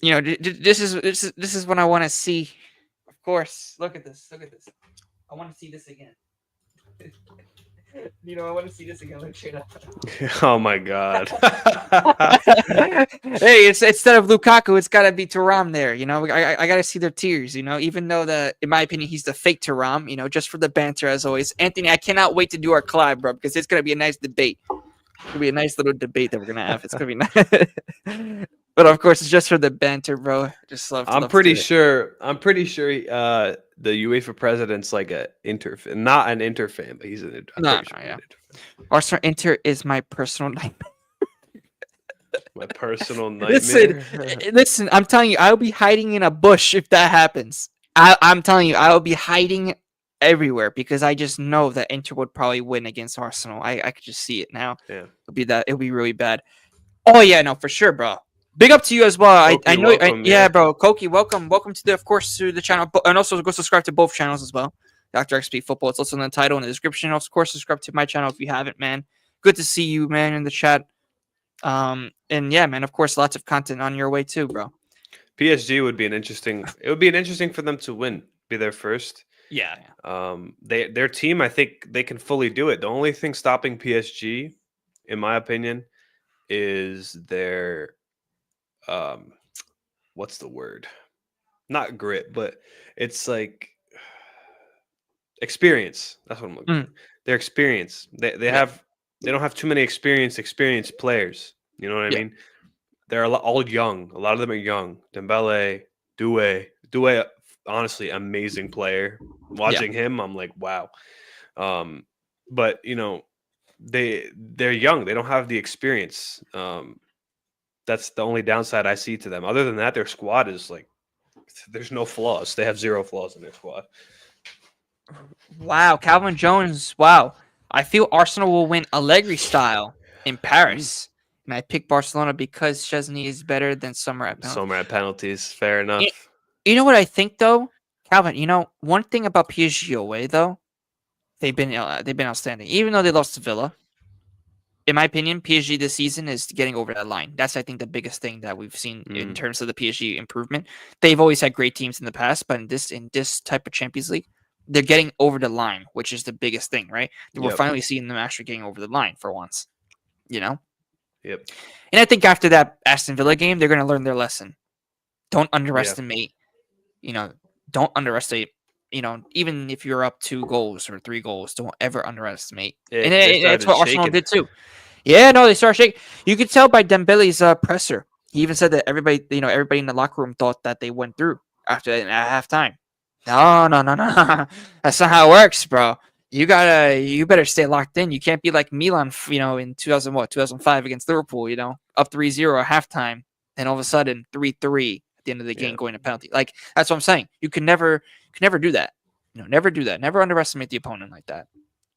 This is what I want to see. Of course, look at this. I want to see this again. I want to see this again. Look straight up. Oh my God! Hey, it's instead of Lukaku, it's got to be Thuram there. I got to see their tears. Even though in my opinion, he's the fake Thuram. Just for the banter as always. Anthony, I cannot wait to do our collab, bro, because it's gonna be a nice debate. It'll be a nice little debate that we're gonna have. It's gonna be nice. But of course, it's just for the banter, bro. Just love. I'm pretty sure. The UEFA president's like not an Inter fan, but he's an Inter. Yeah. Arsenal Inter is my personal nightmare. My personal nightmare. Listen. I'm telling you, I'll be hiding in a bush if that happens. I'm telling you, I'll be hiding everywhere because I just know that Inter would probably win against Arsenal. I could just see it now. Yeah, it'll be really bad. Oh yeah, no, for sure, bro. Big up to you as well. Koki, I know. welcome, Bro. Koki, welcome to the channel, and also go subscribe to both channels as well. Dr. XP Football. It's also in the title and the description. Of course, subscribe to my channel if you haven't, man. Good to see you, man, in the chat. And yeah, man. Of course, lots of content on your way too, bro. PSG would be It would be interesting for them to win, be their first. Yeah. Their team, I think they can fully do it. The only thing stopping PSG, in my opinion, is their what's the word? Not grit, but it's like experience. That's what I'm looking for. Their experience. They don't have too many experienced players. You know what I mean? They're all young. A lot of them are young. Dembele, Doué, honestly, amazing player. Watching him, I'm like, wow. But they're young. They don't have the experience. That's the only downside I see to them. Other than that, their squad is like, there's no flaws. They have 0 flaws in their squad. Wow, Calvin Jones. Wow. I feel Arsenal will win Allegri style in Paris. And I pick Barcelona because Szczesny is better than Sommer at penalties. Sommer at penalties. Fair enough. You know what I think, though? Calvin, one thing about PSG away, though, they've been outstanding. Even though they lost to Villa. In my opinion, PSG this season is getting over that line. That's, I think, the biggest thing that we've seen in terms of the PSG improvement. They've always had great teams in the past, but in this type of Champions League, they're getting over the line, which is the biggest thing, right? We're finally seeing them actually getting over the line for once, Yep. And I think after that Aston Villa game, they're going to learn their lesson. Don't underestimate, don't underestimate, even if you're up 2 goals or 3 goals, don't ever underestimate. And that's what Arsenal did too. Yeah, no, they started shaking. You could tell by Dembele's presser. He even said that everybody in the locker room thought that they went through after at halftime. No. That's not how it works, bro. You better stay locked in. You can't be like Milan, in 2005 against Liverpool, up 3-0 at halftime, and all of a sudden 3-3 at the end of the game going to penalty. Like, that's what I'm saying. You can never do that. Never do that. Never underestimate the opponent like that.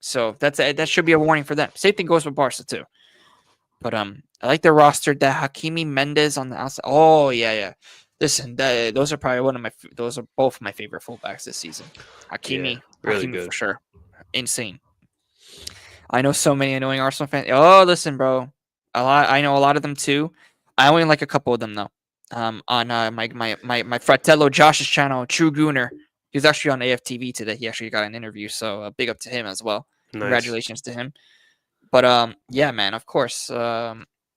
So that should be a warning for them. Same thing goes with Barca too. But I like their roster. That Hakimi, Mendes on the outside. Oh yeah. Listen, those are probably those are both my favorite fullbacks this season. Hakimi, really Hakimi good for sure. Insane. I know so many annoying Arsenal fans. Oh, listen, bro. I know a lot of them too. I only like a couple of them though. on my fratello Josh's channel, True Gooner. He was actually on AFTV today. He actually got an interview, so big up to him as well. Nice. Congratulations to him. But yeah, man, of course.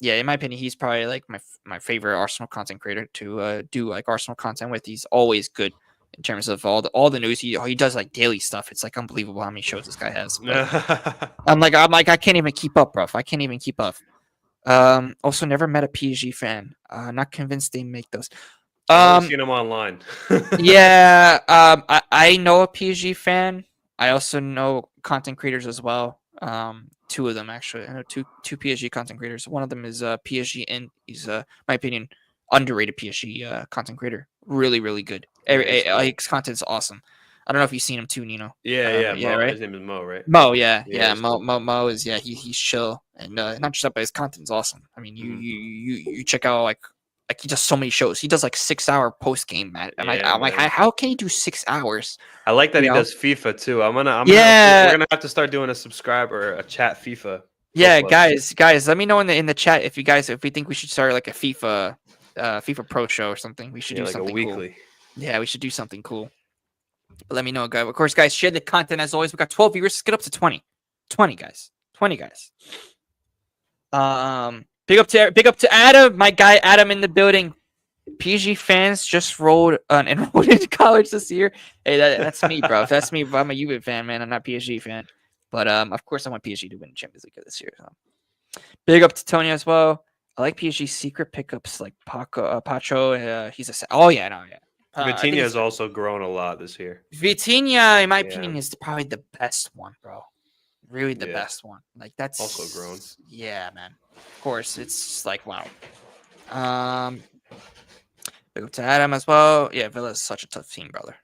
Yeah, in my opinion, he's probably like my favorite Arsenal content creator to do like Arsenal content with. He's always good in terms of all the news. He does like daily stuff. It's like unbelievable how many shows this guy has. But I'm like I can't even keep up, bro. I can't even keep up. Also never met a PSG fan. Not convinced they make those. I've seen him online. Yeah. I know a PSG fan. I also know content creators as well. Two of them actually. I know two PSG content creators. One of them is PSG, and he's my opinion underrated PSG content creator. Really, really good. His content's awesome. I don't know if you've seen him too, Nino. Yeah, yeah, Mo. right. His name is Mo, right? Mo, yeah. Mo. Mo is he's chill, and not just that, but his content's awesome. I mean, you check out like he does so many shows. He does like 6-hour post game, man. I'm like, how can he do 6 hours? I like that he know? does FIFA too. we're gonna have to start doing a subscribe or a chat FIFA. Yeah, guys, let me know in the chat if we think we should start like a FIFA Pro show or something. We should do like something a weekly. Cool. Yeah, we should do something cool. But let me know, guys. Of course, guys, share the content as always. We got 12 viewers. Let's get up to 20. 20 guys. Big up to Adam, my guy Adam in the building. PG fans just enrolled in college this year. Hey, that's me, bro. That's me. I'm a Juve fan, man. I'm not PSG fan. But of course, I want PSG to win the Champions League this year. So. Big up to Tony as well. I like PSG's secret pickups like Pacho. He's a Vitinha has also grown a lot this year. Vitinha, in my opinion, is probably the best one, bro. Really the best one. Like that's also grown. Yeah, man. Of course, it's just like wow. Big up to Adam as well. Yeah, Villa is such a tough team, brother.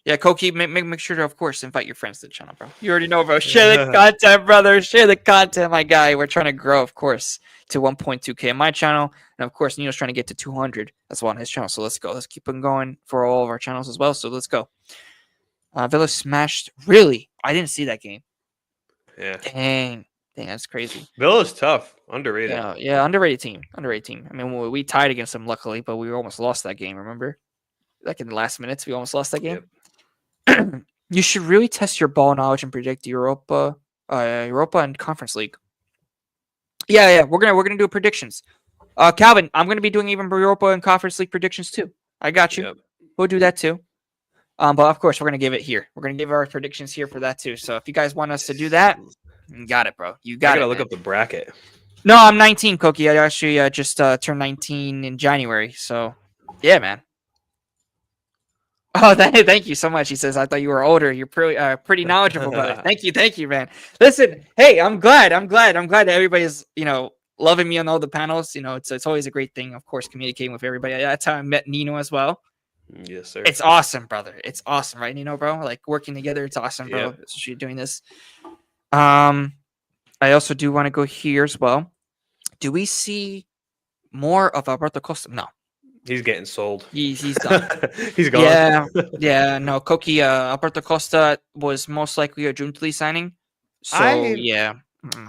Yeah, Koki, make sure to, of course, invite your friends to the channel, bro. You already know, bro. Share the content, brother. Share the content, my guy. We're trying to grow, of course, to 1.2K on my channel. And, of course, Nino's trying to get to 200 as well on his channel. So let's go. Let's keep on going for all of our channels as well. So let's go. Villa smashed. Really? I didn't see that game. Yeah. Dang, that's crazy. Villa's tough. Underrated. Yeah, underrated team. I mean, we tied against them, luckily, but we almost lost that game, remember? Like in the last minutes, we almost lost that game. Yep. You should really test your ball knowledge and predict Europa and Conference League. Yeah, we're gonna do predictions. Calvin, I'm gonna be doing even Europa and Conference League predictions too. I got you. Yep. We'll do that too. But of course, we're gonna give it here. We're gonna give our predictions here for that too. So if you guys want us to do that, you got it, bro. You got it. I gotta look up the bracket. No, I'm 19, Koki. I actually just turned 19 in January. So yeah, man. Oh, thank you so much. He says, I thought you were older. You're pretty knowledgeable, brother. Thank you, man. Listen, hey, I'm glad that everybody's, loving me on all the panels. It's always a great thing, of course, communicating with everybody. That's how I met Nino as well. Yes, sir. It's awesome, brother. It's awesome, right, Nino, bro? Like working together, it's awesome, bro. Yep. Especially doing this. I also do want to go here as well. Do we see more of Alberto Costa? No. He's getting sold. He's done. He's gone. Yeah. No, Koki, Alberto Costa was most likely a Juventus signing. So yeah,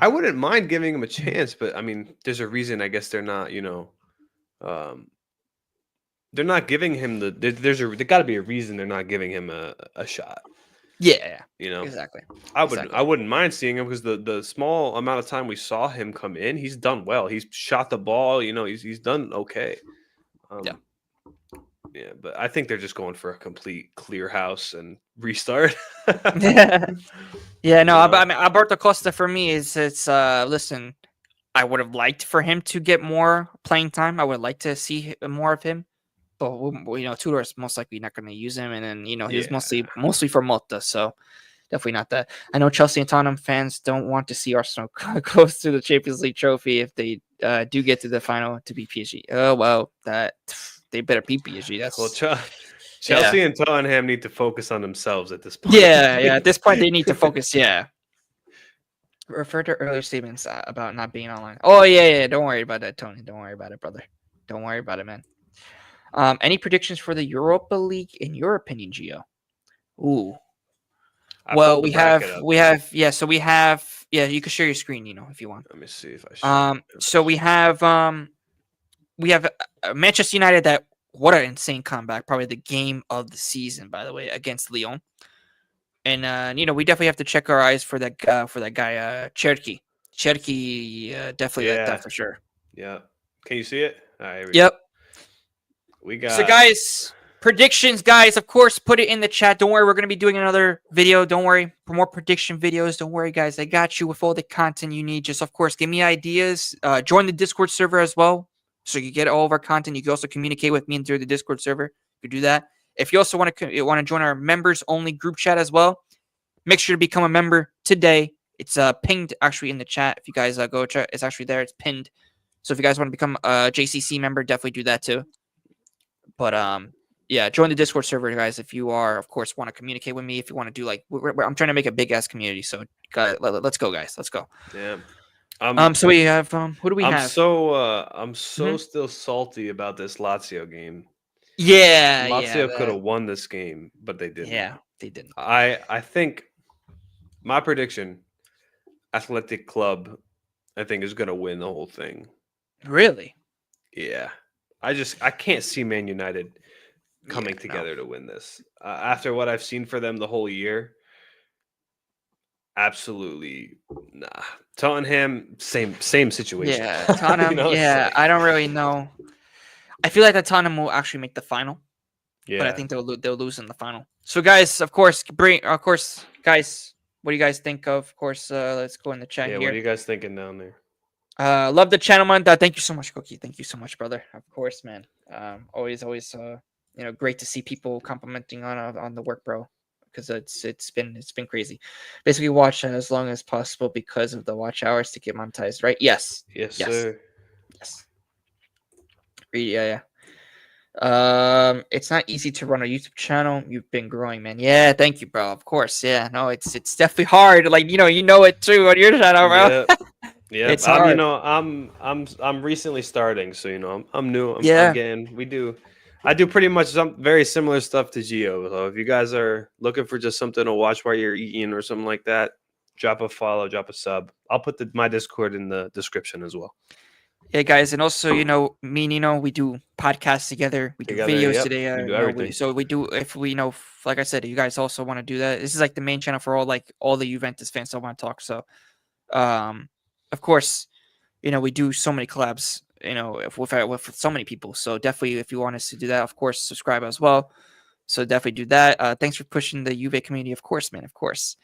I wouldn't mind giving him a chance, but I mean, there's a reason. I guess they're not. They're not giving him there got to be a reason they're not giving him a shot. Yeah. Exactly. I wouldn't mind seeing him because the small amount of time we saw him come in, he's done well. He's shot the ball. He's done okay. Yeah, but I think they're just going for a complete clear house and restart. Yeah. No, I mean, Alberto Costa for me listen, I would have liked for him to get more playing time. I would like to see more of him, but Tudor's most likely not going to use him, and then he's mostly for Motta, so definitely not that. I know Chelsea and Tottenham fans don't want to see Arsenal close to the Champions League trophy if they do get to the final to beat PSG. Oh well, they better beat PSG. That's Chelsea and Tottenham need to focus on themselves at this point. Yeah. At this point, they need to focus. Yeah. Refer to earlier statements about not being online. Oh yeah. Don't worry about that, Tony. Don't worry about it, brother. Don't worry about it, man. Any predictions for the Europa League in your opinion, Gio? Ooh. Well, we have. So we have. Yeah, you can share your screen, if you want. Let me see if I should. So we have. we have Manchester United. That what an insane comeback! Probably the game of the season, by the way, against Lyon. And we definitely have to check our eyes for that guy, Cherky. Cherky, definitely Yeah. that for sure. Yeah. Can you see it? All right, here we Yep. go. We got So, guys, predictions, guys. Of course, put it in the chat. Don't worry, we're gonna be doing another video. Don't worry for more prediction videos. Don't worry, guys. I got you with all the content you need. Just, of course, give me ideas. Join the Discord server as well, so you get all of our content. You can also communicate with me through the Discord server. You can do that. If you also want to join our members only group chat as well, make sure to become a member today. It's pinged actually in the chat. If you guys go check, it's actually there. It's pinned. So if you guys want to become a JCC member, definitely do that too. But yeah, join the Discord server, guys. If you are, of course, want to communicate with me. If you want to do I'm trying to make a big ass community. So let's go, guys. Let's go. Yeah. So we have who do we have? I'm so still salty about this Lazio game. Yeah, Lazio could have won this game, but they didn't. Yeah, they didn't. I think my prediction, Athletic Club, I think is going to win the whole thing. Really? Yeah. I can't see Man United coming together to win this. After what I've seen for them the whole year, absolutely nah. Tottenham, same situation. Yeah, Tottenham. I don't really know. I feel like that Tottenham will actually make the final. Yeah. But I think they'll lose in the final. So, guys, of course, guys, what do you guys think of? Of course, let's go in the chat here. What are you guys thinking down there? Love the channel, man. Thank you so much, Cookie. Thank you so much, brother. Of course, man. Always, great to see people complimenting on the work, bro. Because it's been crazy. Basically, watch as long as possible because of the watch hours to get monetized, right? Yes. Yes, sir. Yes. Yeah. It's not easy to run a YouTube channel. You've been growing, man. Yeah, thank you, bro. Of course. Yeah, no, it's definitely hard. Like, you know it too on your channel, bro. Yeah. It's hard. I'm recently starting, so I'm new. I do pretty much some very similar stuff to Gio. So if you guys are looking for just something to watch while you're eating or something like that, drop a follow, drop a sub. I'll put my Discord in the description as well. Yeah, guys, and also, me and Nino, we do podcasts together. We do videos today. We do everything. So we do, if we like I said, you guys also want to do that. This is like the main channel for all the Juventus fans that want to talk. So, of course, we do so many collabs, with so many people. So definitely, if you want us to do that, of course, subscribe as well. So definitely do that. Thanks for pushing the Juve community, of course, man. Of course,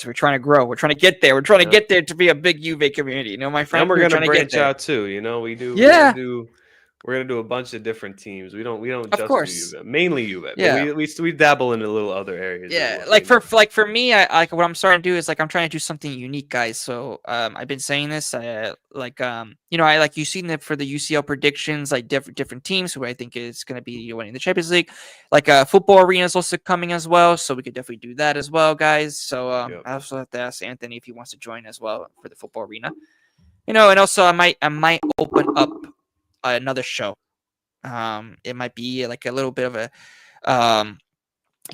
we're trying to grow. We're trying to get there. We're trying to get there to be a big Juve community. My friend. And we're gonna branch out too. We do. Yeah. We're gonna do a bunch of different teams. We don't Of just course. do Juve. Mainly Juve. Yeah. But we dabble in a little other areas. Yeah, as well, for me, I what I'm starting to do is I'm trying to do something unique, guys. So I've been saying this, you've seen it for the UCL predictions, like different teams who I think is going to be winning the Champions League. Football arena is also coming as well, so we could definitely do that as well, guys. So I also have to ask Anthony if he wants to join as well for the football arena. And also I might open up another show. It might be like a little bit of a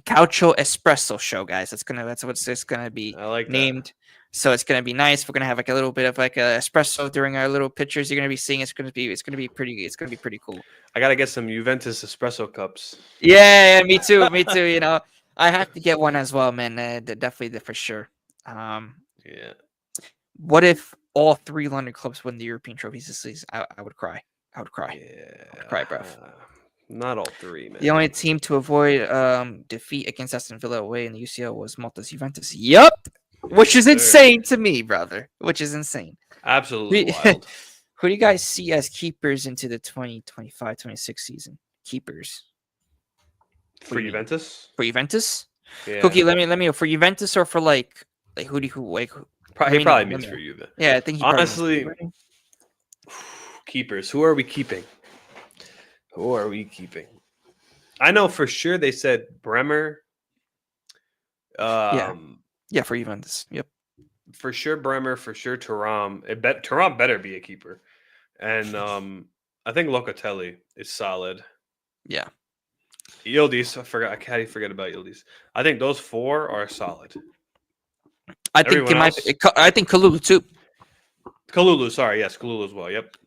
Calcio Espresso show, guys. That's what it's gonna be named. That. So it's gonna be nice. We're gonna have a little bit of a espresso during our little pictures you're gonna be seeing. It's gonna be pretty cool. I gotta get some Juventus espresso cups. Yeah, me too. I have to get one as well, man. Definitely for sure. Yeah. What if all 3 London clubs win the European trophies this season? I would cry. I would cry. Yeah. I would cry, bro. Not all 3, man. The only team to avoid defeat against Aston Villa away in the UCL was Malta's Juventus. Yup, which is insane to me, brother. Which is insane. Absolutely wild. Who do you guys see as keepers into the 2025-26 season? Keepers for Juventus. For Juventus? Yeah. Cookie, let me for Juventus or for who He probably means for Juve. Yeah, I think he honestly. Keepers. Who are we keeping? I know for sure they said Bremer. Yeah, for Juventus. Yep. For sure Bremer, for sure Thuram. Thuram better be a keeper. And I think Locatelli is solid. Yeah. Yildiz, how do you forget about Yildiz? I think those 4 are solid. I think Kalulu too. Kalulu, sorry, yes, Kalulu as well. Yep.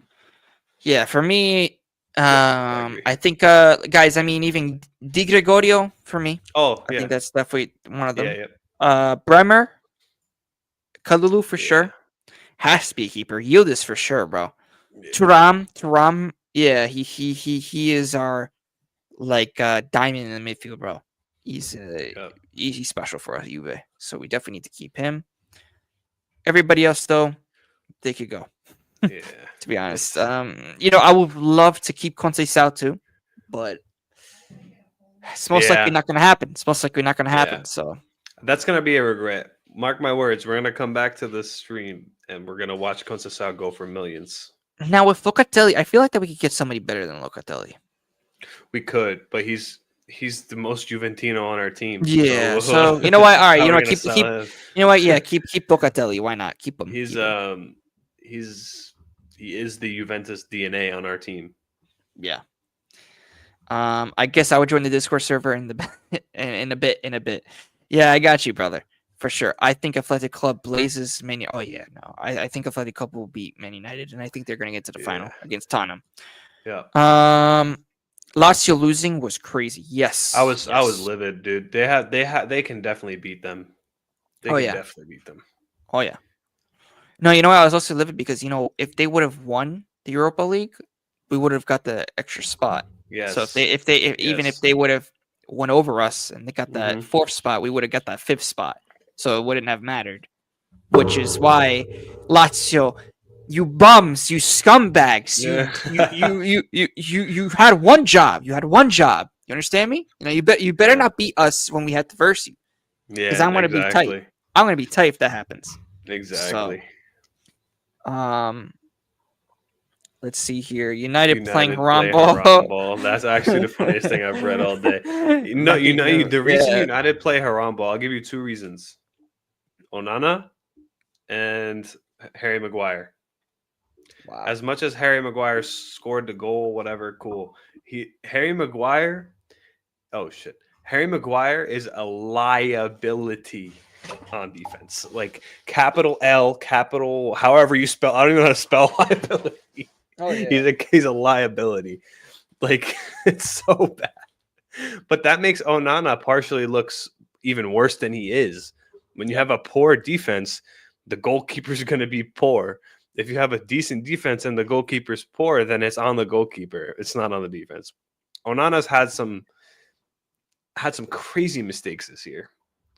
Yeah, for me, I agree. I think, guys, I mean, even Di Gregorio for me. Oh, I yeah. think that's definitely one of Yeah, them. yeah. Bremer, Kalulu for Yeah. sure. Has to be a keeper. Yildiz for sure, bro. Yeah. Turam, yeah, he is our like diamond in the midfield, bro. He's Yep. he's special for us, Juve. So we definitely need to keep him. Everybody else, though, they could go. Yeah. To be honest, It's- I would love to keep Conte South too, but it's most likely yeah. not going to happen. It's most likely not going to happen. Yeah. So That's gonna be a regret. Mark my words. We're gonna come back to this stream and we're gonna watch Conceição go for millions. now with Locatelli, I feel like that we could get somebody better than Locatelli. We could, but he's the most Juventino on our team. Yeah. So you know what? All right. how You are know we what? gonna Keep sell keep. him? You know what? Yeah. Keep Locatelli. Why not? Keep him. He's keep him. he is the Juventus DNA on our team. Yeah. I guess I would join the Discord server in the in a bit. Yeah, I got you, brother, for sure. I think Athletic Club blazes Man. Oh yeah, no, I think Athletic Club will beat Man United, and I think they're going to get to the final Yeah. against Tottenham. Yeah. Lazio losing was crazy. Yes, I was yes. livid, dude. They can definitely beat them. They Oh, can yeah. definitely beat them. Oh yeah. No, you know what? I was also livid because if they would have won the Europa League, we would have got the extra spot. Yes. So even if Yes. they would have won over us and they got that Mhm. fourth spot, we would have got that fifth spot. So it wouldn't have mattered. Which is why Lazio, you bums, you scumbags, you had one job. You had one job. You understand me? You better not beat us when we had to verse you. Yeah, 'Cause I'm gonna be tight. I'm gonna be tight if that happens. Exactly. Let's see here. United playing play Haram ball. That's actually the funniest thing I've read all day. The reason United play Haram ball, I'll give you two reasons. Onana and Harry Maguire. Wow. As much as Harry Maguire scored the goal, whatever, cool. Harry Maguire is a liability on defense. Like capital L, capital however you spell. I don't even know how to spell liability. Oh, yeah. He's a liability. Like it's so bad. But that makes Onana partially looks even worse than he is. When you have a poor defense, the goalkeeper's going to be poor. If you have a decent defense and the goalkeeper's poor, then it's on the goalkeeper. It's not on the defense. Onana's had some crazy mistakes this year.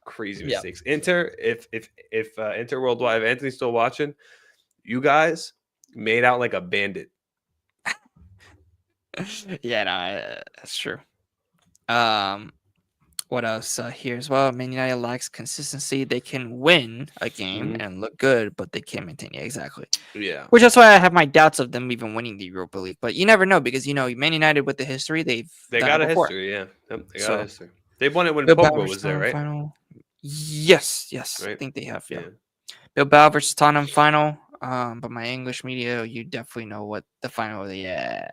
Crazy mistakes. Inter, if Inter Worldwide, if Anthony's still watching, you guys made out like a bandit. Yeah, no, that's true. What else here as well? Man United lacks consistency. They can win a game and look good, but they can't maintain it. Exactly. Yeah. Which is why I have my doubts of them even winning the Europa League. But you never know because Man United with the history they got a before. history. Yeah, they got a history. They won it when Bilbao Pogba was there, right? Final. Yes, Right? I think they have. Yeah. Bilbao versus Tottenham final. But my English media, you definitely know what the final. Yeah.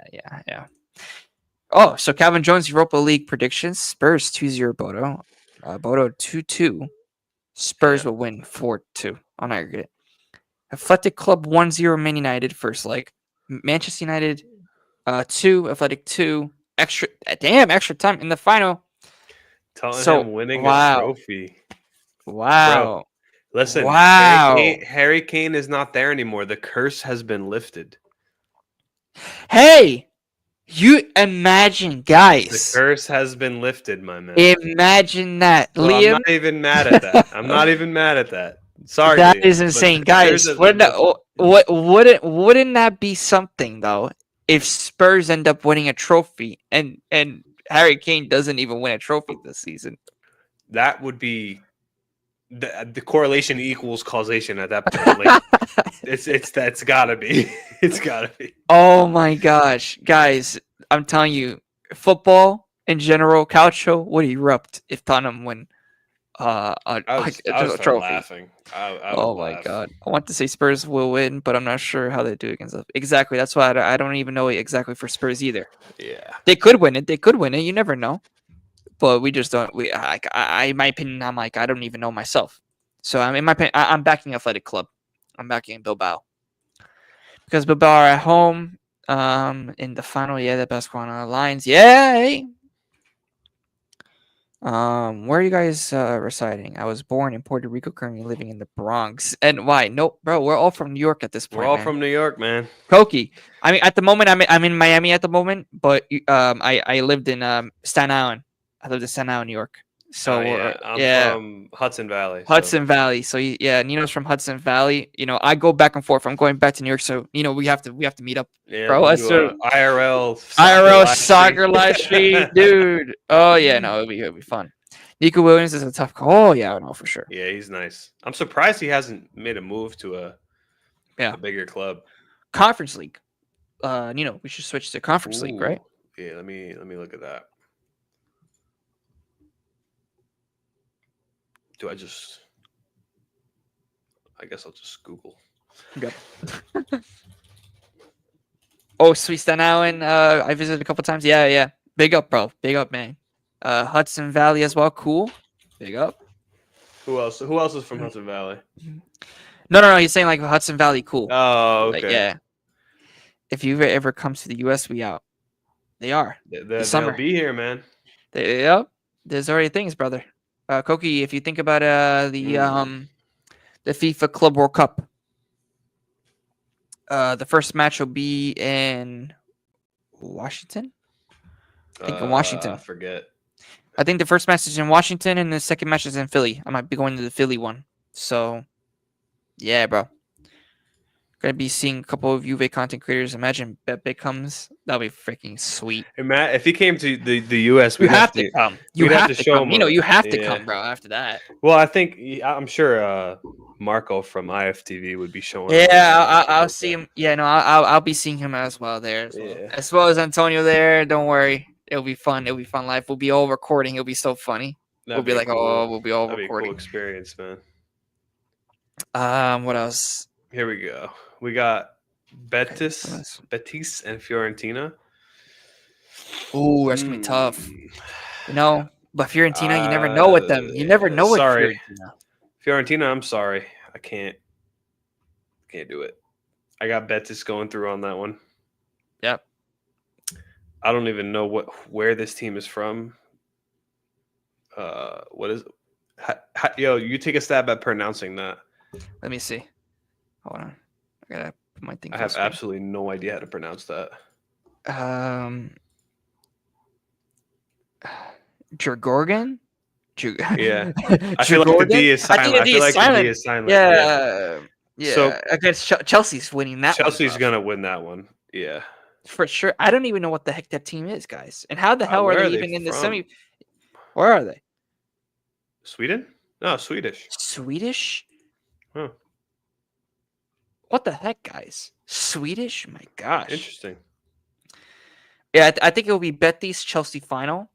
Oh, so Calvin Jones Europa League predictions: Spurs 2-0 Bodo, Bodo 2-2. Spurs will win 4-2 on aggregate. Athletic Club 1-0 Man United first leg. Manchester United 2, Athletic 2. Extra time in the final. Tottenham winning a trophy. Wow. Bro, listen, wow. Harry Kane is not there anymore. The curse has been lifted. Hey, you imagine, guys. The curse has been lifted, my man. Imagine that, So Liam. I'm not even mad at that. I'm not even mad at that. Sorry, that Liam, is insane, guys. Wouldn't that be something though? If Spurs end up winning a trophy and Harry Kane doesn't even win a trophy this season, that would be the correlation equals causation at that point. Like that's gotta be. It's gotta be. Oh my gosh, guys! I'm telling you, football in general, Calcio would erupt if Tottenham win I was trophy. laughing. Oh my god! I want to say Spurs will win, but I'm not sure how they do against us. Exactly. That's why I don't even know exactly for Spurs either. Yeah, they could win it. You never know. But we just don't. In my opinion, I'm like I don't even know myself. So in my opinion, I'm backing Athletic Club. I'm backing Bilbao because Bilbao are at home. In the final, the best one on the lines. Yay! Where are you guys residing? I was born in Puerto Rico, currently living in the Bronx. And why? Nope, bro. We're all from New York at this point. We're all man. from New York, man. Koki. I mean, at the moment, I'm in Miami at the moment, but I lived in Staten Island. I lived in Staten Island, New York. So I'm from Hudson Valley. Hudson Valley. So Nino's from Hudson Valley. I go back and forth. I'm going back to New York, so we have to meet up, bro. Let's do IRL soccer live stream, dude. Oh yeah, no, it'll be fun. Nico Williams is a tough call. Oh yeah, I know for sure. Yeah, he's nice. I'm surprised he hasn't made a move to a bigger club. Conference League. We should switch to Conference League, right? Yeah, let me look at that. I guess I'll just Google. Yep. Oh, sweet Staten Island. I visited a couple times. Yeah. Big up, bro. Big up, man. Hudson Valley as well. Cool. Big up. Who else is from Hudson Valley? No. He's saying like Hudson Valley. Cool. Oh, okay. Like, yeah. If you ever comes to the U.S., we out. They are. They'll be here, man. Yep. There's already things, brother. Koki, if you think about the FIFA Club World Cup, the first match will be in Washington. I think in Washington. I forget. I think the first match is in Washington and the second match is in Philly. I might be going to the Philly one. So, yeah, bro. Gonna be seeing a couple of Juve content creators. Imagine Pepe comes. That'll be freaking sweet. Hey, Matt, if he came to the US, we have to come. You have to show him. You have to come, bro. After that. Well, I'm sure Marco from IFTV would be showing. Yeah, I'll see him. Yeah, no, I'll be seeing him as well there. As well as Antonio there. Don't worry, it'll be fun. It'll be fun life. We'll be all recording. It'll be so funny. We'll be like, cool. We'll be all That'd recording. Be a cool experience, man. What else? Here we go. We got Betis and Fiorentina. Ooh, that's gonna be tough. But Fiorentina, you never know with them. You never know with Fiorentina, I'm sorry. I can't do it. I got Betis going through on that one. Yep. I don't even know where this team is from. What is it? Yo, you take a stab at pronouncing that. Let me see. Hold on. I gotta put my thing. I have absolutely no idea how to pronounce that. Jurgorgen? Yeah. I feel like the D is silent. I feel like the D is silent. Yeah. So against Chelsea's winning that Chelsea's gonna win that one. Yeah. For sure. I don't even know what the heck that team is, guys. And how the hell are they even in the semi? Where are they? Sweden? No, Swedish. Swedish? Huh. What the heck, guys? Swedish? My gosh. Interesting. Yeah, I think it will be Betis Chelsea final.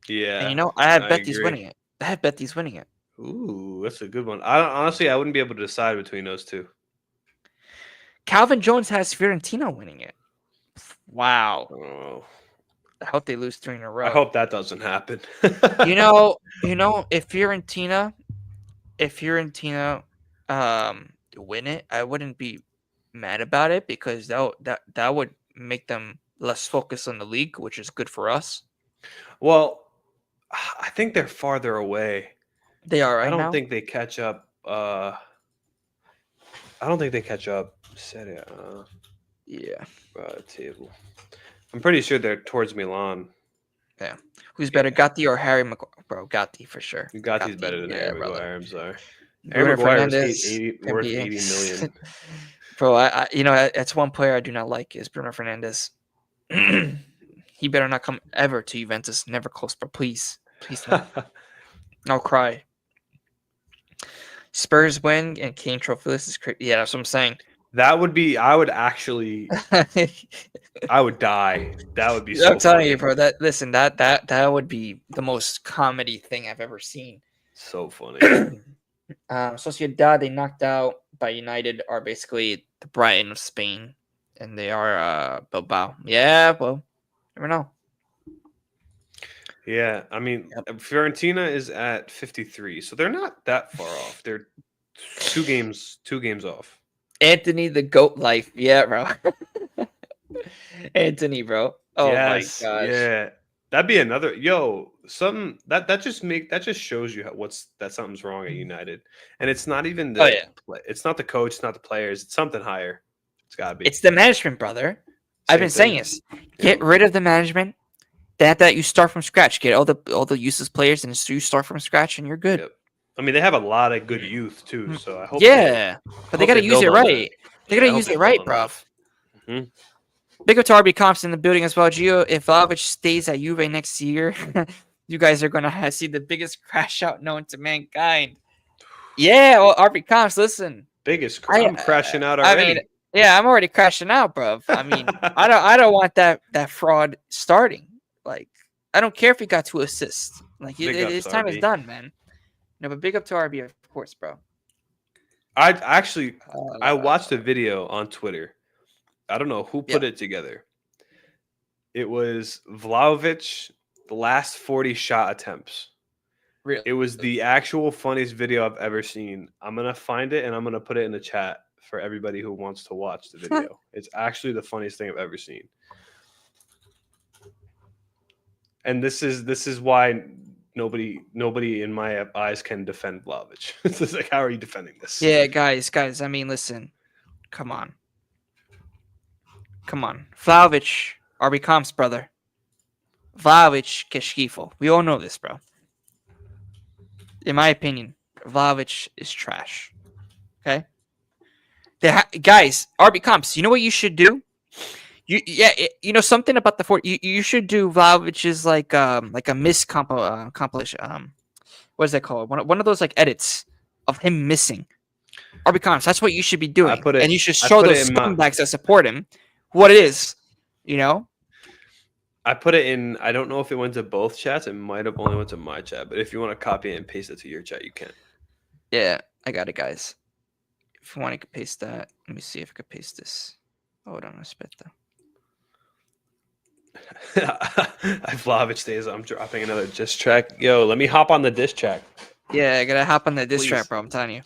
Yeah. And I have Betis winning it. I have Betis winning it. Ooh, that's a good one. I wouldn't be able to decide between those two. Calvin Jones has Fiorentina winning it. Wow. Oh. I hope they lose 3 in a row. I hope that doesn't happen. If Fiorentina win it, I wouldn't be mad about it because that would make them less focused on the league, which is good for us. Well, I think they're farther away. They are right now? I don't think they catch up. Serie A. Yeah. Table. I'm pretty sure they're towards Milan. Yeah. Who's better, Gatti or Harry Maguire? Bro, Gatti for sure. Gatti's better than Harry Maguire. I'm sorry. Harry Maguire is worth 80 million. Bro, that's one player I do not like is Bruno Fernandes. He better not come ever to Juventus. Never close, but please don't. I'll cry. Spurs win and Kane trophyless is crazy. Yeah, that's what I'm saying. That would be. I would actually. I would die. That would be. So I'm telling you, bro. That would be the most comedy thing I've ever seen. So funny. Sociedad, they knocked out by United, are basically the Brighton of Spain, and they are Bilbao. Yeah, well, never know. Yeah, I mean, Fiorentina is at 53, so they're not that far off. They're two games off. Anthony the goat life. Yeah, bro. Anthony, bro. Oh my Yes, gosh. yeah. That'd be another some that just shows you that something's wrong at United. And it's not even Oh yeah. it's not the coach, it's not the players, it's something higher. It's gotta be. It's the management, brother. I've Same been saying thing. this. Get rid of the management. That you start from scratch. Get all the useless players and you start from scratch and you're good. Yep. I mean, they have a lot of good youth too, so I hope Yeah. But they hope gotta they use it build on that. right. They Yeah, gotta I hope use they it build right, on that. bruv. Mhm. Big up to RB Comps in the building as well. Gio, if Vlahovic stays at Juve next year, you guys are gonna see the biggest crash out known to mankind. Yeah, well, RB Comps, listen. I'm crashing out I already. mean, yeah, I'm already crashing out, bruv. I mean, I don't want that fraud starting. Like, I don't care if he got 2 assists. Like, Big his ups, time is RB. done, man. No, but big up to RB, of course, bro. I watched a video on Twitter. I don't know who put Yeah. it together. It was Vlahovic, the last 40 shot attempts. Really. It was the actual funniest video I've ever seen. I'm going to find it and I'm going to put it in the chat for everybody who wants to watch the video. It's actually the funniest thing I've ever seen. And this is why nobody in my eyes can defend Vlahovic. It's like, how are you defending this? Yeah, guys. I mean, listen. Come on. Vlahovic, RB Comps, brother. Vlahovic, Keshkifo. We all know this, bro. In my opinion, Vlahovic is trash. Okay? Guys, RB Comps, you know what you should do? You know something about the fort. You should do Vlahovic's like a compilation. What is that called? One of those like edits of him missing. RB Comps, that's what you should be doing. And you should show those scumbags that support him what it is. You know? I put it in. I don't know if it went to both chats. It might have only went to my chat. But if you want to copy it and paste it to your chat, you can. Yeah, I got it, guys. If you want, I could paste that. Let me see if I could paste this. Hold on, aspetta. Vlahovic stays. I'm dropping another diss track. Yo, let me hop on the diss track. Yeah, I gotta hop on the diss track, bro. I'm telling you.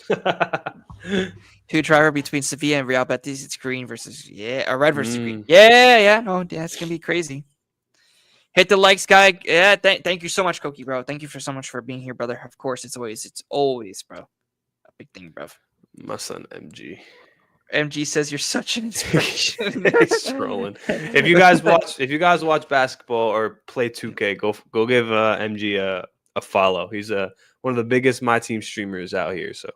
Two driver between Sevilla and Real Betis. It's green versus red versus green. Yeah. No, that's gonna be crazy. Hit the likes, guy. Yeah, thank you so much, Koki, bro. Thank you so much for being here, brother. Of course, it's always, bro, a big thing, bro. My son MG. MG says you're such an inspiration. He's trolling. If you guys watch basketball or play 2K, go give MG a follow. He's one of the biggest My Team streamers out here. So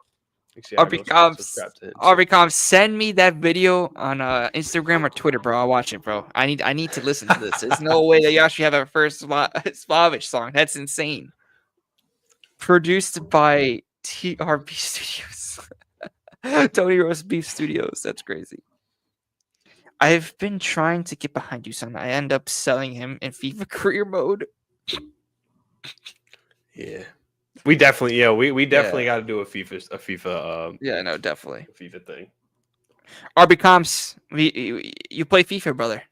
RB Comps, send me that video on Instagram or Twitter, bro. I'll watch it, bro. I need to listen to this. There's no way that you actually have a first Slavic song. That's insane. Produced by TRB Studios. Tony Roast Beef Studios. That's crazy. I've been trying to get behind you, son. I end up selling him in FIFA career mode. Yeah. We definitely, we definitely got to do a FIFA. No, definitely a FIFA thing. RB Comps, you play FIFA, brother.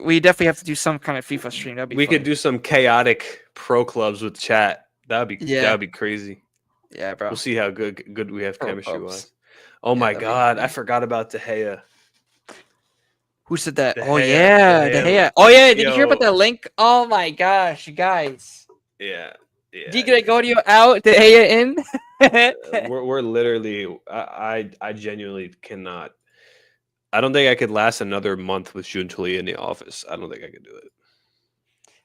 We definitely have to do some kind of FIFA stream. That'd be we funny. Could do some chaotic pro clubs with chat. That'd be crazy. Yeah, bro. We'll see how good we have chemistry wise. Oh my God, I forgot about De Gea. Who said that? De Gea. Oh yeah, did you hear about that link? Oh my gosh, you guys. Yeah. Di Gregorio out, De Gea in. we're literally. I genuinely cannot. I don't think I could last another month with Juntuli in the office. I don't think I could do it.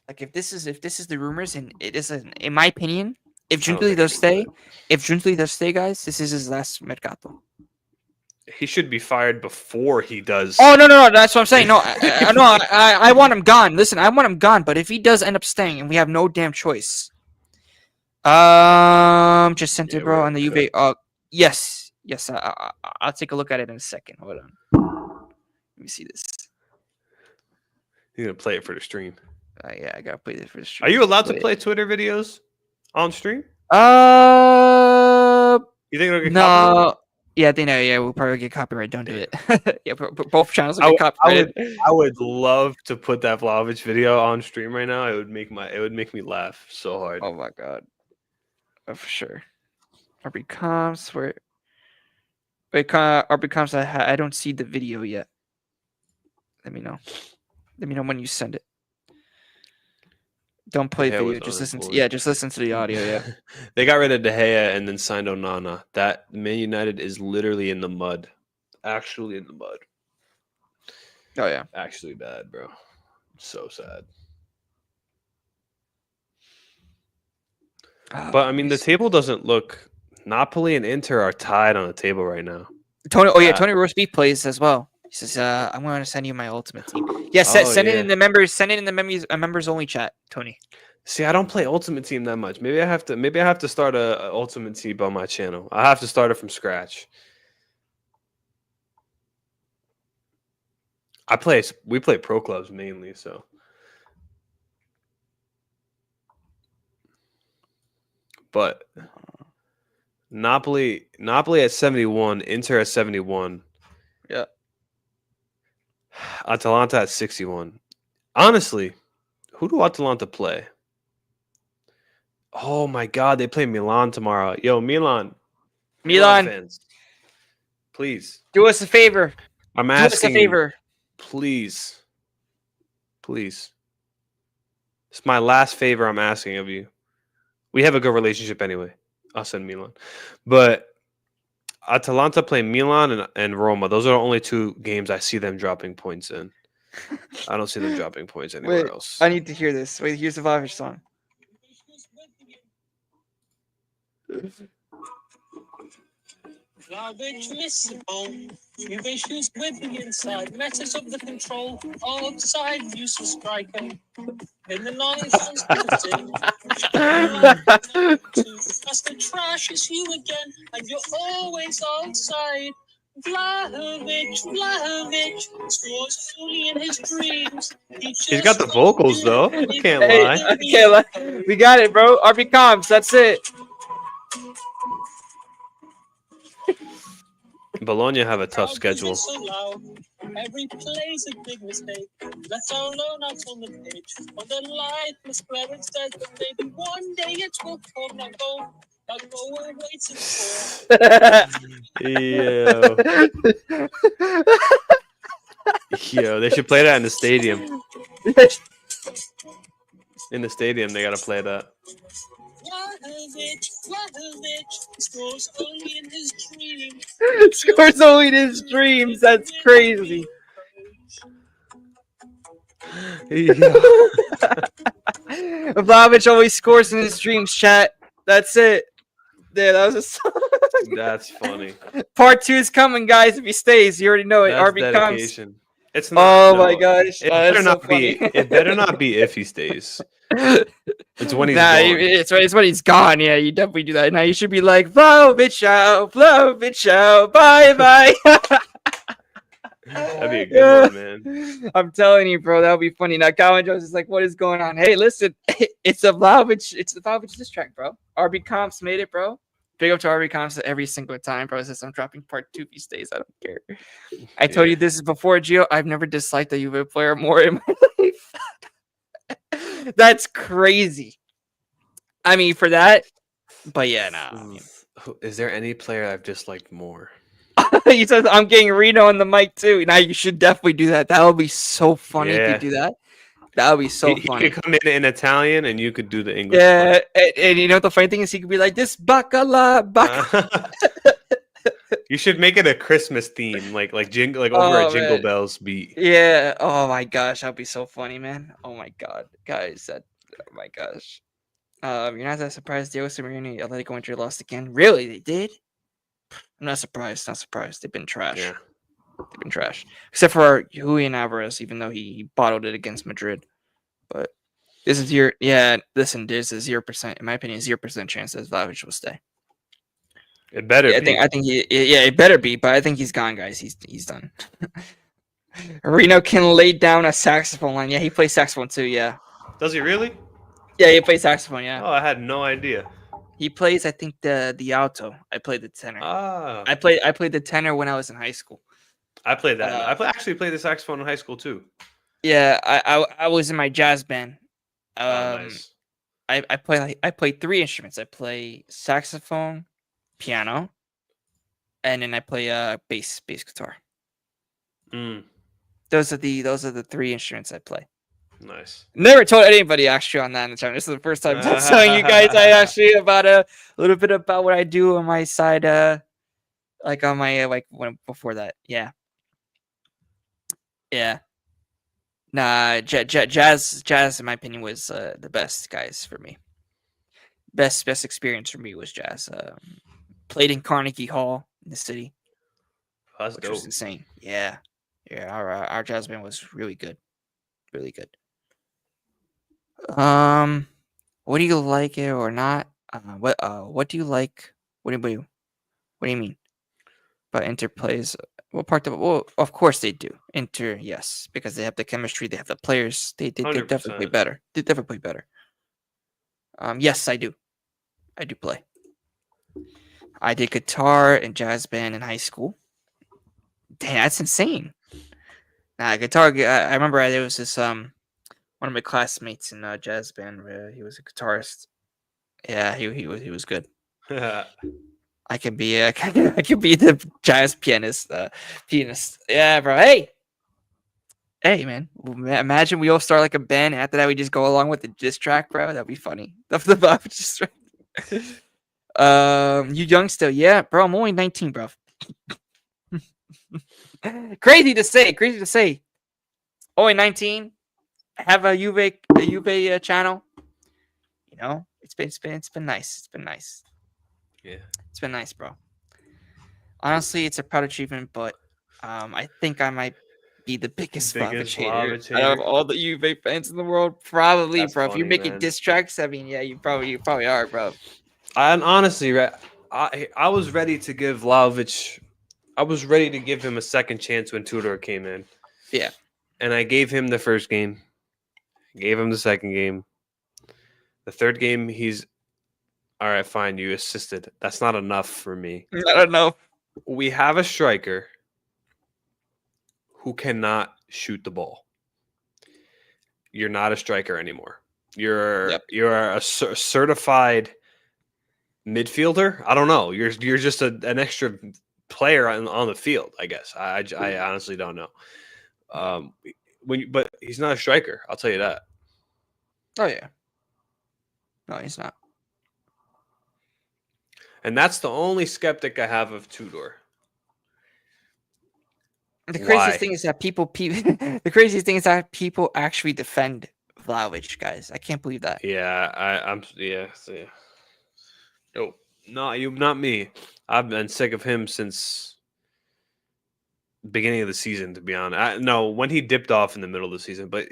Like if this is the rumors, and it is in my opinion, if Juntuli does stay, guys, this is his last mercato. He should be fired before he does. Oh no, that's what I'm saying. No, I want him gone. Listen, I want him gone. But if he does end up staying, and we have no damn choice, just sent it, bro, on the Juve. Yes, I'll take a look at it in a second. Hold on, let me see this. You're gonna play it for the stream. Yeah, I gotta play this for the stream. Are you allowed to play Twitter videos on stream? You think it'll get copyrighted? Yeah, they know. Yeah, we'll probably get copyright. Don't do it. Yeah, both channels will get copyrighted. I would love to put that Vlahovic video on stream right now. It would make me laugh so hard. Oh my God, for sure. RB Comps, where Wait, RB Comps, I don't see the video yet. Let me know. Let me know when you send it. Don't play De Gea video. was Just listen to unemployed. just listen to the audio. Yeah. They got rid of De Gea and then signed Onana. That Man United is literally in the mud. Actually in the mud. Oh yeah. Actually bad, bro. So sad. But I mean, the table doesn't look. Napoli and Inter are tied on the table right now. Tony. Oh yeah, That- Tony Roast plays as well. He says, "I'm going to send you my ultimate team." Yeah, Oh, send it yeah. in the members. Send it in the members only chat, Tony. See, I don't play Ultimate Team that much. Maybe I have to. Maybe I have to start a Ultimate Team on my channel. I have to start it from scratch. We play pro clubs mainly, so. But Napoli at 71, Inter at 71. Yeah. Atalanta at 61. Honestly, who do Atalanta play? Oh my God, they play Milan tomorrow. Yo, Milan Milan, fans, please. do us a favor. I'm Do us a asking you, favor. please. It's my last favor I'm asking of you. We have a good relationship anyway, us and Milan. But Atalanta play Milan and Roma. Those are the only two games I see them dropping points in. I don't see them dropping points anywhere Wait, else. I need to hear this. Wait, here's the Vlahovic song. Garbage missing home. You've issues with the inside. Messes up the control. Offside, useless striker. In the nonsense, that's the trash. It's you again, and you're always outside. Vlahovic scores only in his dreams. He's got the vocals though. I can't Hey, lie. I can't lie. We got it, bro. RB Comps. That's it. Bologna have a tough schedule. So loud. Every play's a big mistake. Let's all learn out on the pitch. On the life is where it says that maybe one day it will come. That goal we're waiting for. Yo, they should play that in the stadium. In the stadium, they gotta play that. Vlahovic scores only in his dreams. Scores only in his dreams. That's crazy. Vlahovic always scores in his dreams, chat. That's it. There, that was a song. That's funny. Part 2 is coming, guys. If he stays, you already know it. That's RB Comps. dedication. It's not. Oh my gosh. It That's better so not funny. be. It better not be if he stays. It's when he's Nah, gone. it's when he's gone. Yeah, you definitely do that. Now you should be like, Vlahovic out, bye bye. That'd be a good one, man. I'm telling you, bro, that would be funny. Now, Calvin Jones is like, "What is going on?" Hey, listen, it's the Vlahovic diss track, bro. RB Comps made it, bro. Big up to RB Comps every single time, bro. Says I'm dropping part 2 these days. I don't care. I told you this is before, Gio. I've never disliked a Juve player more in my life. That's crazy. I mean, for that, but yeah, nah. Is there any player I've disliked more? He says I'm getting Reno on the mic too. Now you should definitely do that. That would be so funny if Yeah. you do that. That would be so He funny. could come in Italian, and you could do the English. Yeah, and you know what the funny thing is, he could be like this bacala. You should make it a Christmas theme, like jingle, like over Oh, a Jingle man. Bells beat. Yeah. Oh my gosh, that'd be so funny, man. Oh my god, guys. Oh my gosh. You're not that surprised Diego Simeone Atletico Madrid lost again? Really? They did? I'm not surprised. Not surprised. They've been trash. Yeah. They've been trash. Except for Julian Alvarez, even though he bottled it against Madrid. But this is listen, there's a 0%, in my opinion, 0% chance that Vlahovic will stay. It better Yeah, be. I think it better be, but I think he's gone, guys. He's done. Reno can lay down a saxophone line. Yeah, he plays saxophone too, yeah. Does he really? Yeah, he plays saxophone, yeah. Oh, I had no idea. He plays, I think, the alto. I played the tenor. Ah, I played the tenor when I was in high school. I played that. Actually played the saxophone in high school too. Yeah, I was in my jazz band. Nice. I play 3 instruments. I play saxophone, piano, and then I play bass guitar. Mm, Those are the 3 instruments I play. nice. Never told anybody actually on that in the channel. This is the first time I'm telling you guys I actually about a little bit about what I do on my side. Like on my before that. Yeah. Nah, jazz in my opinion was the best, guys, for me. Best experience for me was jazz. Played in Carnegie Hall in the city, That's which was dope. insane. Yeah. Our jazz band was really good, really good. What do you like it or not? What do you like? What do you mean? But Inter plays what part of well, of course they do. Inter, yes, because they have the chemistry, they have the players. They definitely play 100%. better. They definitely play better. Yes, I do. I do play. I did guitar and jazz band in high school. Damn, that's insane. Nah, guitar. I remember there was this one of my classmates in jazz band. He was a guitarist. Yeah, he was good. I can be I can be the jazz pianist. Yeah, bro. Hey, man. Imagine we all start like a band. After that, we just go along with the diss track, bro. That'd be funny. The Bob diss track. You young still? Yeah, bro. I'm only 19, bro. Crazy to say. Only 19. Have a Juve channel. You know, it's been nice. It's been nice. Yeah. It's been nice, bro. Honestly, it's a proud achievement, but I think I might be the biggest Vlahovic hater Vlahovic out of hater? all the Juve fans in the world. Probably, That's bro. If you're funny, making man. diss tracks, I mean, yeah, you probably are, bro. And honestly, I was ready to give Vlahovic. I was ready to give him a second chance when Tudor came in. Yeah. And I gave him the first game. Gave him the second game. The third game, he's all right. Fine, you assisted. That's not enough for me. I don't know. We have a striker who cannot shoot the ball. You're not a striker anymore. You're a certified midfielder. I don't know. You're just an extra player on the field. I guess. I honestly don't know. But he's not a striker. I'll tell you that. Oh yeah. No, he's not. And that's the only skeptic I have of Tudor. The Why? craziest thing is that the craziest thing is that people actually defend Vlahovic, guys. I can't believe that. Yeah, I'm. Yeah. Nope. Not me. I've been sick of him since beginning of the season. To be honest, no, when he dipped off in the middle of the season, but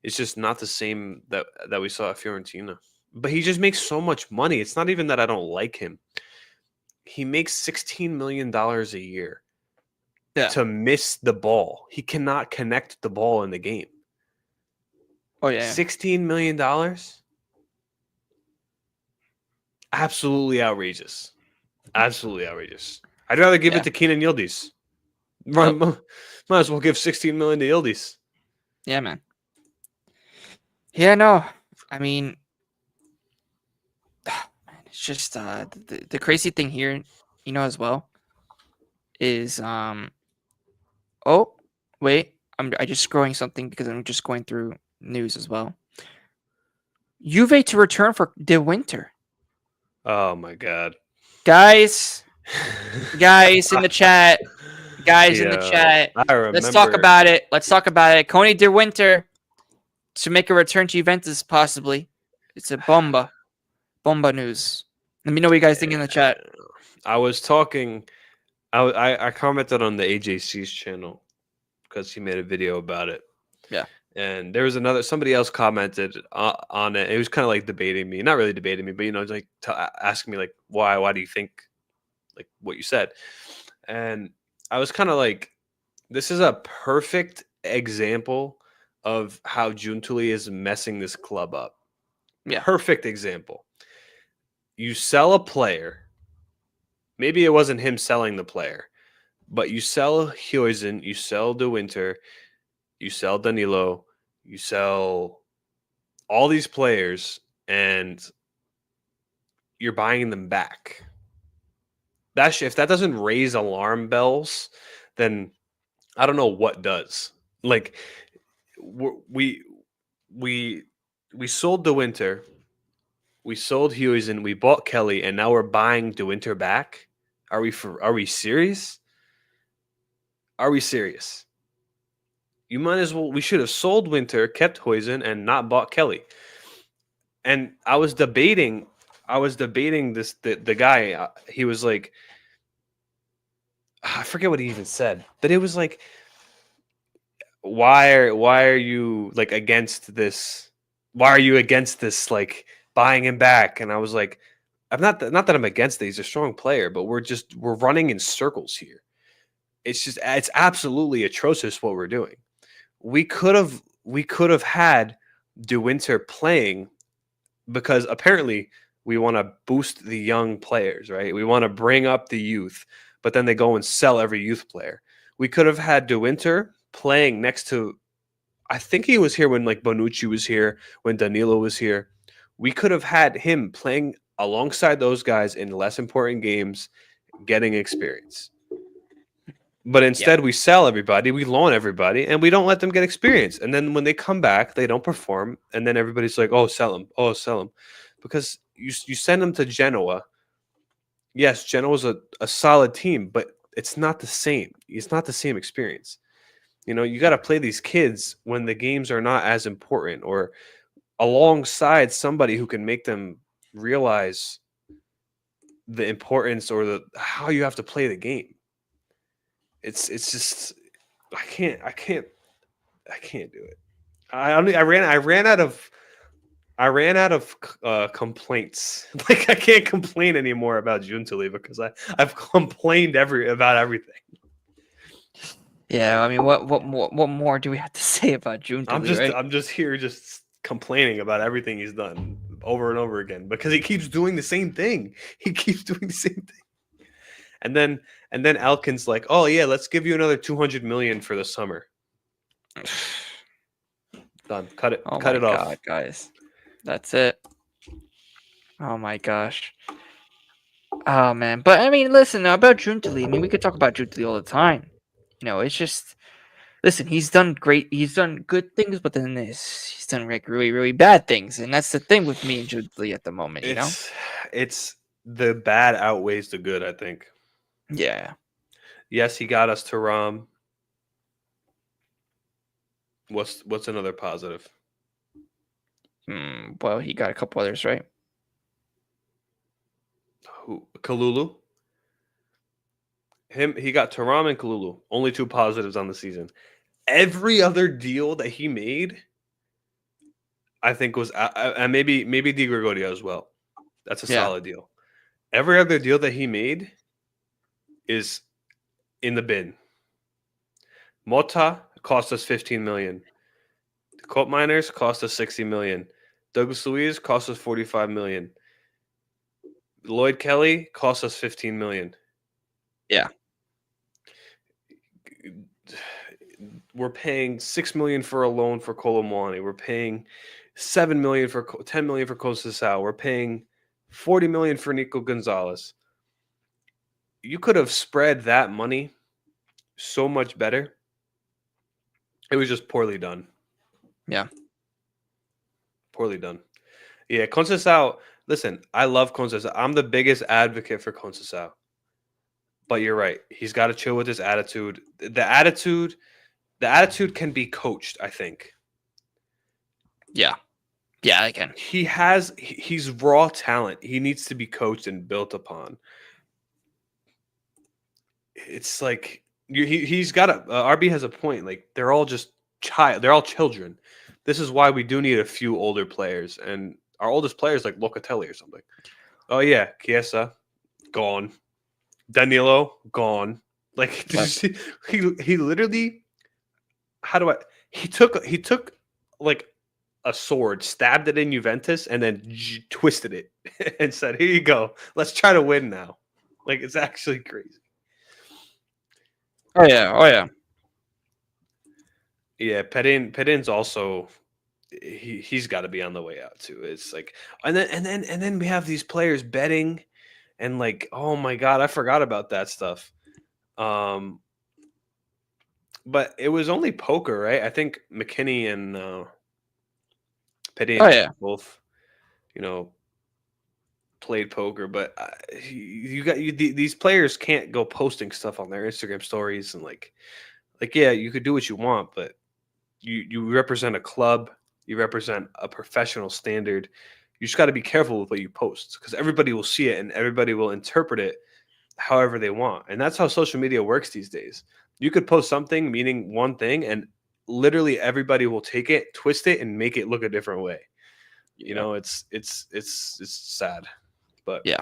it's just not the same that we saw at Fiorentina. But he just makes so much money. It's not even that I don't like him. He makes $16 million a year to miss the ball. He cannot connect the ball in the game. Oh yeah. $16 million? Absolutely outrageous. Absolutely outrageous. I'd rather give it to Kenan Yildiz. Might as well give 16 million to Yildiz. Yeah, man. Yeah, no. I mean, it's just the crazy thing here, you know, as well, is oh wait, I just scrolling something because I'm just going through news as well. Juve to return for De Winter. Oh my god. Guys in the chat. Guys in the chat. I remember. Let's talk about it. Conte De Winter to make a return to Juventus, possibly. It's a bomba news. Let me know what you guys think in the chat. I was talking. I commented on the AJC's channel because he made a video about it. Yeah. And there was somebody else commented on it. It was kind of like debating me, not really debating me, but like asking me like, why do you think like what you said? And I was kind of like, this is a perfect example of how Giuntoli is messing this club up. Yeah. Perfect example. You sell a player. Maybe it wasn't him selling the player, but you sell Huijsen, you sell De Winter, you sell Danilo, you sell all these players, and you're buying them back. if that doesn't raise alarm bells, then I don't know what does. Like we we we sold De Winter, we sold Huijsen, we bought Kelly, and now we're buying De Winter back. Are we serious? Are we serious? You might as well. We should have sold Winter, kept Huijsen, and not bought Kelly. And I was debating this the guy. He was like, I forget what he even said, but it was like, why are you like against this? Why are you against this like buying him back? And I was like, I'm not that I'm against it. He's a strong player, but we're running in circles here. It's absolutely atrocious what we're doing. We could have had De Winter playing because apparently we want to boost the young players, right? We want to bring up the youth, but then they go and sell every youth player. We could have had De Winter playing next to, I think he was here when like Bonucci was here, when Danilo was here. We could have had him playing alongside those guys in less important games, getting experience. But instead, we sell everybody, we loan everybody, and we don't let them get experience. And then when they come back, they don't perform. And then everybody's like, oh, sell them. Oh, sell them. Because you send them to Genoa. Yes, Genoa's a solid team, but it's not the same. It's not the same experience. You know, you got to play these kids when the games are not as important or alongside somebody who can make them realize the importance or how you have to play the game. It's just I can't do it. I ran out of complaints. Like I can't complain anymore about Giuntoli because I've complained about everything. Yeah, I mean, what more do we have to say about Juntoli, right? I'm just here just complaining about everything he's done over and over again because he keeps doing the same thing. He keeps doing the same thing. And then Elkin's like, "Oh yeah, let's give you another 200 million for the summer." Done. Cut it. Oh Cut my it off. God, guys. That's it. Oh my gosh. Oh man. But I mean, listen, about Juntoli, I mean, we could talk about Juntoli all the time. You know, it's just listen, he's done great. He's done good things, but then he's done like really, really bad things. And that's the thing with me and Juntoli at the moment, you know? It's the bad outweighs the good, I think. Yeah. Yes, he got us to Rom. What's another positive? Well, he got a couple others, right? Who? Kalulu? He got Taram and Kalulu. Only two positives on the season. Every other deal that he made, I think was and maybe Di Gregorio as well. That's a solid deal. Every other deal that he made is in the bin. Mota cost us 15 million. The Colt Miners cost us 60 million. Douglas Luiz cost us 45 million. Lloyd Kelly cost us 15 million. Yeah. We're paying 6 million for a loan for Colomwani. We're paying 7 million for 10 million for Conceição. We're paying 40 million for Nico Gonzalez. You could have spread that money so much better. It was just poorly done. Yeah. Poorly done. Yeah, Conceição, listen, I love Conceição. I'm the biggest advocate for Conceição. But you're right. He's got to chill with his attitude. The attitude can be coached, I think. Yeah. Yeah, I can. He's raw talent. He needs to be coached and built upon. It's like he's got a RB has a point. Like they're all just they're all children. This is why we do need a few older players, and our oldest players like Locatelli or something. Oh yeah, Chiesa, gone. Danilo, gone. Like did you see, he literally he took like a sword, stabbed it in Juventus, and then twisted it and said, "Here you go. Let's try to win now." Like it's actually crazy. Oh yeah. Yeah, Pedin's also he's got to be on the way out too. It's like and then we have these players betting and like, oh my god, I forgot about that stuff. But it was only poker, right? I think McKinney and Petty Oh yeah. both, you know, played poker. But these players can't go posting stuff on their Instagram stories and like yeah, you could do what you want, but you represent a club, you represent a professional standard. You just got to be careful with what you post because everybody will see it and everybody will interpret it however they want. And that's how social media works these days. You could post something meaning one thing and literally everybody will take it, twist it and make it look a different way. You know, it's sad. But Yeah.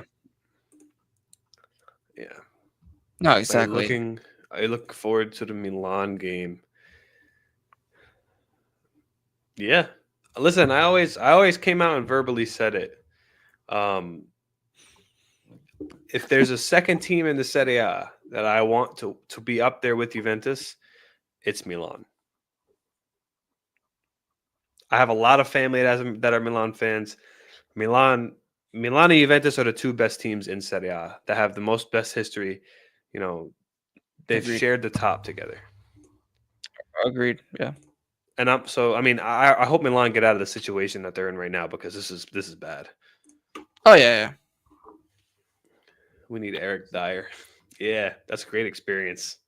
Yeah. No, exactly. I look forward to the Milan game. Yeah. Listen, I always came out and verbally said it. If there's a second team in the Serie A that I want to be up there with Juventus, it's Milan. I have a lot of family that are Milan fans. Milan and Juventus are the two best teams in Serie A that have the most best history. You know, they've Agreed. shared the top together. Agreed. Yeah. And I hope Milan get out of the situation that they're in right now because this is bad. Oh yeah. We need Eric Dyer. Yeah, that's a great experience.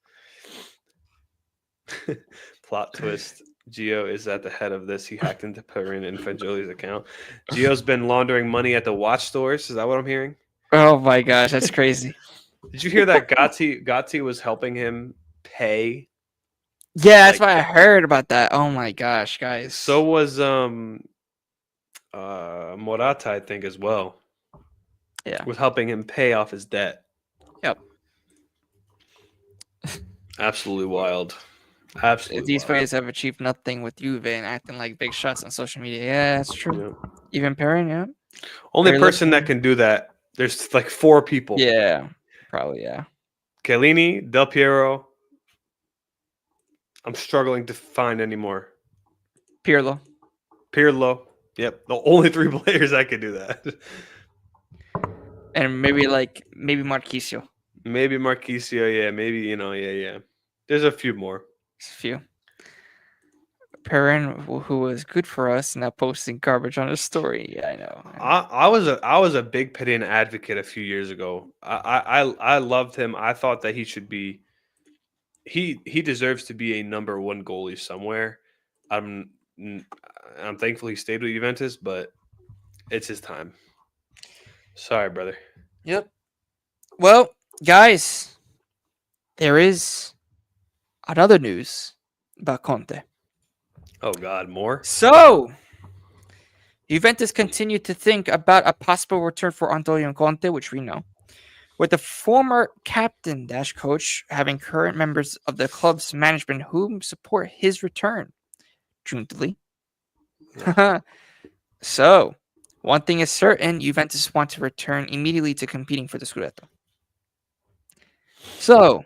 Plot twist. Gio is at the head of this. He hacked into Perrin and Fagioli's account. Gio's been laundering money at the watch stores. Is that what I'm hearing? Oh my gosh, that's crazy. Did you hear that Gatti was helping him pay? Yeah, that's why I heard about that. Oh my gosh, guys. So was Morata, I think, as well. Yeah. With helping him pay off his debt. Yep. Absolutely wild. Absolutely. These players have achieved nothing with Juve and acting like big shots on social media. Yeah, that's true. Yeah. Even Perrin, yeah. Only Very person lucky. that can do that. There's like 4 people. Yeah, probably, yeah. Chiellini, Del Piero. I'm struggling to find any more. Pirlo. Yep. The only 3 players that can do that. And maybe Marquisio. Maybe Marquisio, yeah. Maybe, yeah. There's a few more. Just a few. Perrin, who was good for us, not posting garbage on his story. Yeah, I know. I was a big Pedin advocate a few years ago. I loved him. I thought that he should be. He deserves to be a number 1 goalie somewhere. I'm thankful he stayed with Juventus, but it's his time. Sorry, brother. Yep. Well, guys, there is another news about Conte. Oh God, more? So, Juventus continued to think about a possible return for Antonio Conte, which we know, with the former captain / coach having current members of the club's management whom support his return. Jointly. So, one thing is certain, Juventus want to return immediately to competing for the Scudetto. So,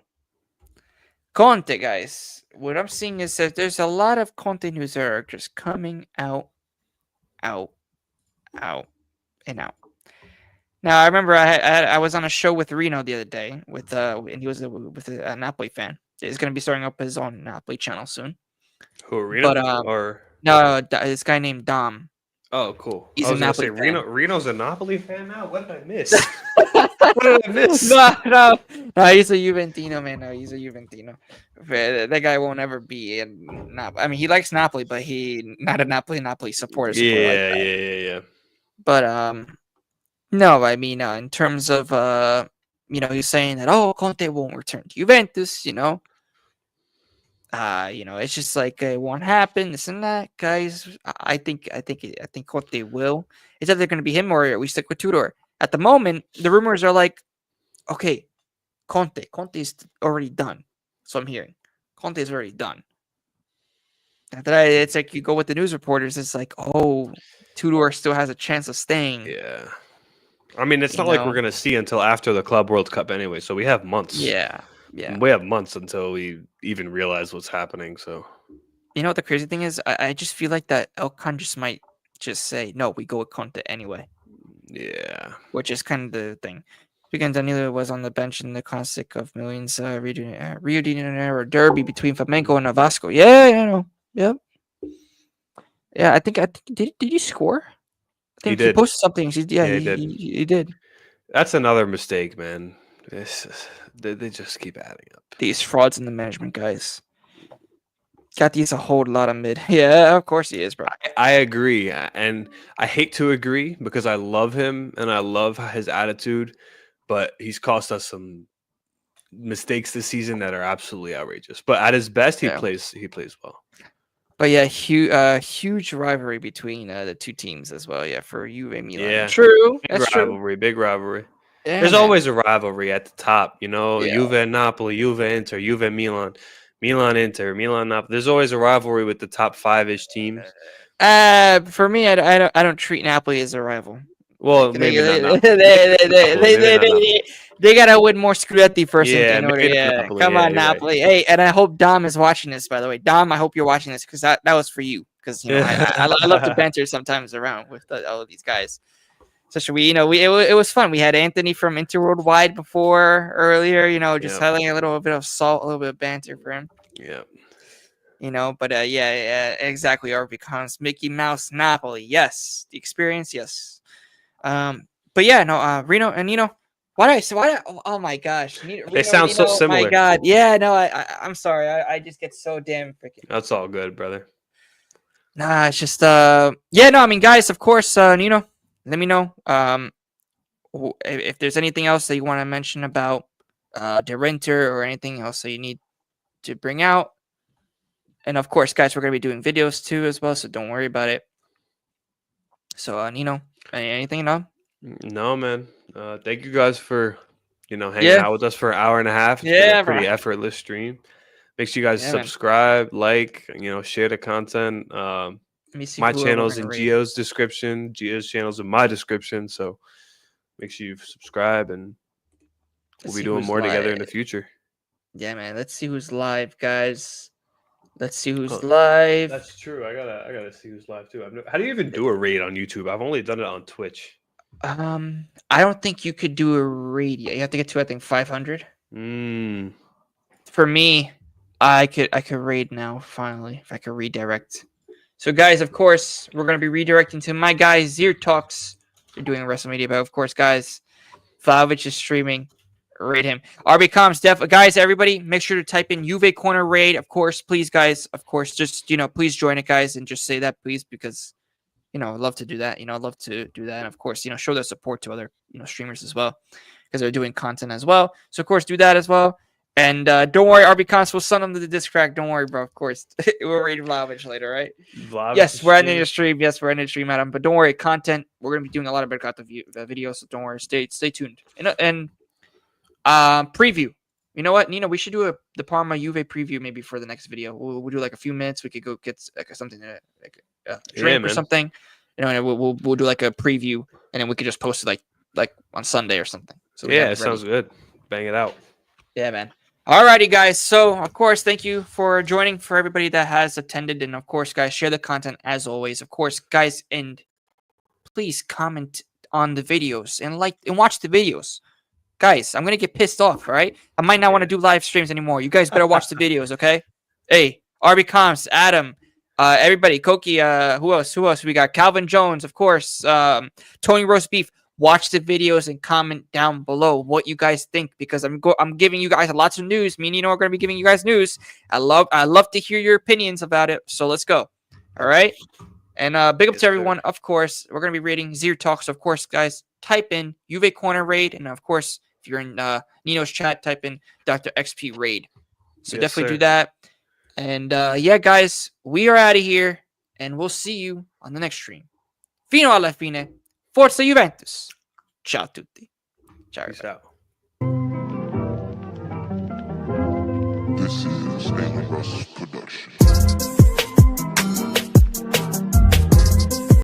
Conte, guys, what I'm seeing is that there's a lot of Conte news that are just coming out. Now, I remember I was on a show with Reno the other day and he was with a Napoli fan. He's going to be starting up his own Napoli channel soon. Who, Reno? No, this guy named Dom. Oh, cool. He's I was a Napoli fan. Reno's a Napoli fan now? What did I miss? What did I miss? No, he's a Juventino, man. No, he's a Juventino. That guy won't ever be in Napoli. I mean, he likes Napoli, but he not a Napoli supporter. Yeah. But no, I mean, in terms of he's saying that Conte won't return to Juventus. It's just like it won't happen. This and that, guys. I think Conte will. It's either going to be him or we stick with Tudor. At the moment, the rumors are like, okay, Conte's already done. So I'm hearing Conte's already done. It's like you go with the news reporters. It's like, Tudor still has a chance of staying. Yeah. I mean, it's not like we're going to see until after the Club World Cup anyway. So we have months. Yeah. We have months until we even realize what's happening. So, you know what the crazy thing is? I just feel like that Elkan just might just say, no, we go with Conte anyway. Yeah. Which is kind of the thing. Weekend Danilo was on the bench in the classic of millions Rio de Janeiro derby between Flamengo and Vasco. Yeah, you know. Yep. Yeah, I think did he score? I think he did. posted something. Yeah, Yeah, he did. He did. That's another mistake, man. They just keep adding up. These frauds in the management, guys. Got these a whole lot of mid. Yeah, of course he is, bro. I agree, and I hate to agree because I love him and I love his attitude, but he's cost us some mistakes this season that are absolutely outrageous. But at his best, he plays well. But yeah, huge rivalry between the two teams as well. Yeah, for Juve and Milan. Yeah, true. Big rivalry. Yeah, There's man. always a rivalry at the top, you know. Yeah. Juve and Napoli, Juve Inter, Juve Milan, Milan Inter, Milan Napoli. There's always a rivalry with the top 5-ish teams. For me, I don't treat Napoli as a rival. Well, maybe not. They gotta win more Scudetti first. Yeah, in order. maybe Yeah. Napoli, Come yeah, on, you're right. Napoli. Hey, and I hope Dom is watching this. By the way, Dom, I hope you're watching this because that was for you. Because you know I love to banter sometimes around with all of these guys. Especially it was fun. We had Anthony from Inter Worldwide earlier. You know, just having a little bit of salt, a little bit of banter for him. Yeah. You know, but yeah, exactly. RB Cons, Mickey Mouse, Napoli. Yes, the experience. Yes. But yeah, no, Reno and oh my gosh, They sound so similar. My God, yeah, no, I'm sorry, I just get so damn freaking. That's all good, brother. Nah, it's just yeah, no, I mean, guys, of course, let me know if there's anything else that you want to mention about the renter or anything else that you need to bring out. And of course, guys, we're gonna be doing videos too as well, so don't worry about it. So, anything? No, man. Thank you guys for hanging out with us for an hour and a half. It's been a pretty effortless stream. Make sure you guys subscribe, like, share the content. My channel's in Gio's description. Gio's channel's in my description. So make sure you subscribe, and we'll be doing more together in the future. Yeah, man. Let's see who's live, guys. Let's see who's live. That's true. I gotta see who's live too. How do you even do a raid on YouTube? I've only done it on Twitch. I don't think you could do a raid yet. You have to get to, I think, 500. For me, I could raid now finally if I could redirect. So, guys, of course, we're gonna be redirecting to my guy Zier Talks. They're doing WrestleMania, but of course, guys, Vlahovic is streaming. Raid him. RB Comms, guys, everybody, make sure to type in JuveCorner raid. Of course, please, guys. Of course, just please join it, guys, and just say that, please, because I'd love to do that. I'd love to do that, and of course, show their support to other streamers as well, because they're doing content as well. So of course, do that as well. And don't worry, RB Comms will send them to the disc crack. Don't worry, bro. Of course, we'll raid Vlahovic later, right? Yes, we're ending the stream. Yes, we're ending the stream, Adam. But don't worry, content. We're gonna be doing a lot of better content videos, so don't worry. Stay tuned. And preview. You know what, Nino? We should do the Parma Juve preview maybe for the next video. We'll do like a few minutes. We could go get something like a drink or something. And we'll do like a preview, and then we could just post it like on Sunday or something. So it sounds good. Bang it out. Yeah, man. Alrighty, guys. So of course, thank you for joining. For everybody that has attended, and of course, guys, share the content as always. Of course, guys, and please comment on the videos and watch the videos. Guys, I'm going to get pissed off, all right? I might not want to do live streams anymore. You guys better watch the videos, okay? Hey, RB Comms, Adam, everybody, Koki, who else? We got Calvin Jones, of course, Tony Roast Beef. Watch the videos and comment down below what you guys think, because I'm giving you guys lots of news. Me and Nino are going to be giving you guys news. I love to hear your opinions about it, so let's go. All right? And big up to everyone. Of course, we're going to be rating Zier Talks. Of course, guys, type in JuveCorner raid, and of course, if you're in Nino's chat, type in Dr. XP raid. So definitely do that. And yeah, guys, we are out of here, and we'll see you on the next stream. Fino alla fine. Forza Juventus. Ciao tutti. Ciao. Peace out. This is a Russ production.